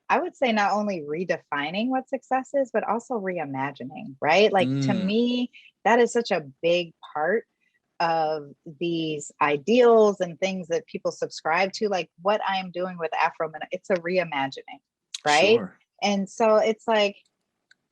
I would say, not only redefining what success is, but also reimagining, right? Like, to Mm, me, that is such a big part of these ideals and things that people subscribe to. Like, what I am doing with it's a reimagining, right? sure. And so it's like,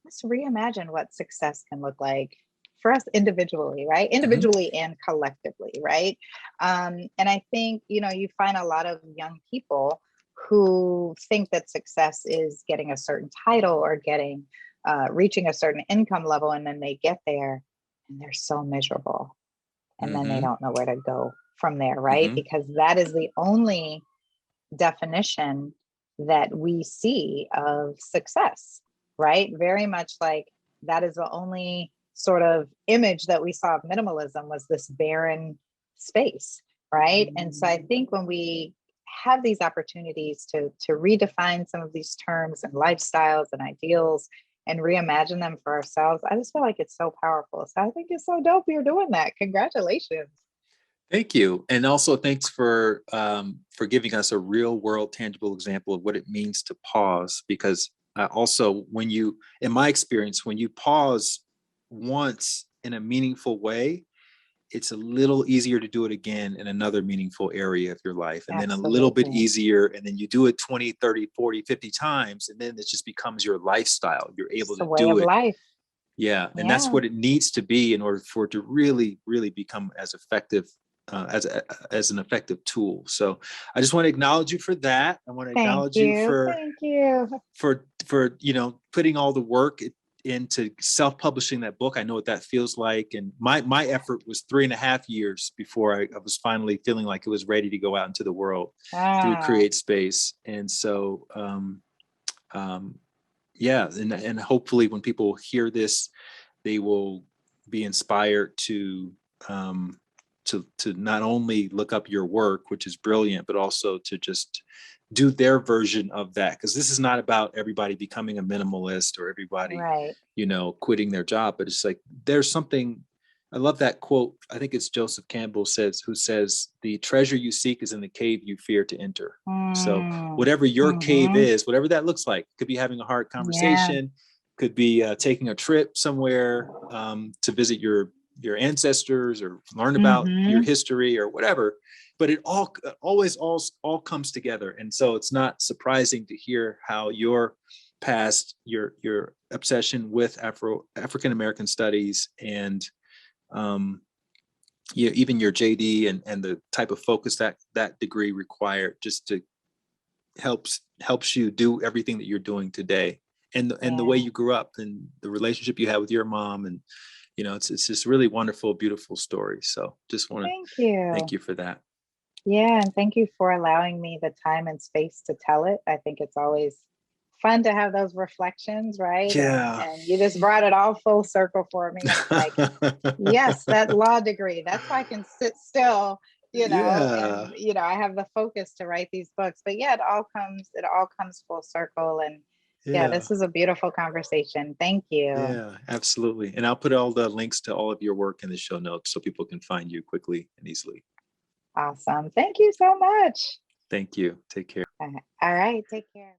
let's reimagine what success can look like for us individually, right? Hmm. Individually and collectively, right? And I think, you find a lot of young people who think that success is getting a certain title or reaching a certain income level, and then they get there and they're so miserable, and then they Hmm. don't know where to go from there, right? Hmm. Because that is the only definition that we see of success, right? Very much like that is the only sort of image that we saw of minimalism, was this barren space, right? And so I think when we have these opportunities to redefine some of these terms and lifestyles and ideals and reimagine them for ourselves, I just feel like it's so powerful. So I think it's so dope you're doing that. Congratulations. Thank you. And also thanks for giving us a real world tangible example of what it means to pause, because also in my experience, when you pause once in a meaningful way, it's a little easier to do it again in another meaningful area of your life, and then a little bit Absolutely. easier, and then you do it 20, 30, 40, 50 times, and then it just becomes your lifestyle. You're able It's a to way do of it. life. Yeah, and that's Yeah. what it needs to be in order for it to really, really become as effective as an effective tool. So I just want to acknowledge you for that. I want to Thank acknowledge you you. Thank you. for putting all the work into self-publishing that book. I know what that feels like, and my effort was 3.5 years before I was finally feeling like it was ready to go out into the world through Ah, Create Space. And so um, yeah, and hopefully when people hear this, they will be inspired um, to not only look up your work, which is brilliant, but also to just do their version of that, because this is not about everybody becoming a minimalist or everybody right. quitting their job, but it's like there's something. I love that quote. I think it's Joseph Campbell who says, the treasure you seek is in the cave you fear to enter. So Mm, whatever your cave hmm. is, whatever that looks like, could be having a hard Yeah. conversation, could be taking a trip somewhere to visit your ancestors or learn about your Hmm. history or whatever. But it all comes together, and so it's not surprising to hear how your past, your obsession with African American studies, and um, even your JD, and the type of focus that degree required, just to helps you do everything that you're doing today, and the way Yeah. you grew up and the relationship you had with your mom, and it's just really wonderful, beautiful story. So just want to Thank thank you. you for that. Yeah. And thank you for allowing me the time and space to tell it. I think it's always fun to have those reflections, right? Yeah. And you just brought it all full circle for me. It's like, yes, that law degree. That's why I can sit still, Yeah. and I have the focus to write these books. But yeah, it all comes full circle. And yeah, Yeah. this is a beautiful conversation. Thank you. Yeah, absolutely. And I'll put all the links to all of your work in the show notes so people can find you quickly and easily. Awesome. Thank you so much. Thank you. Take care. All right. Take care.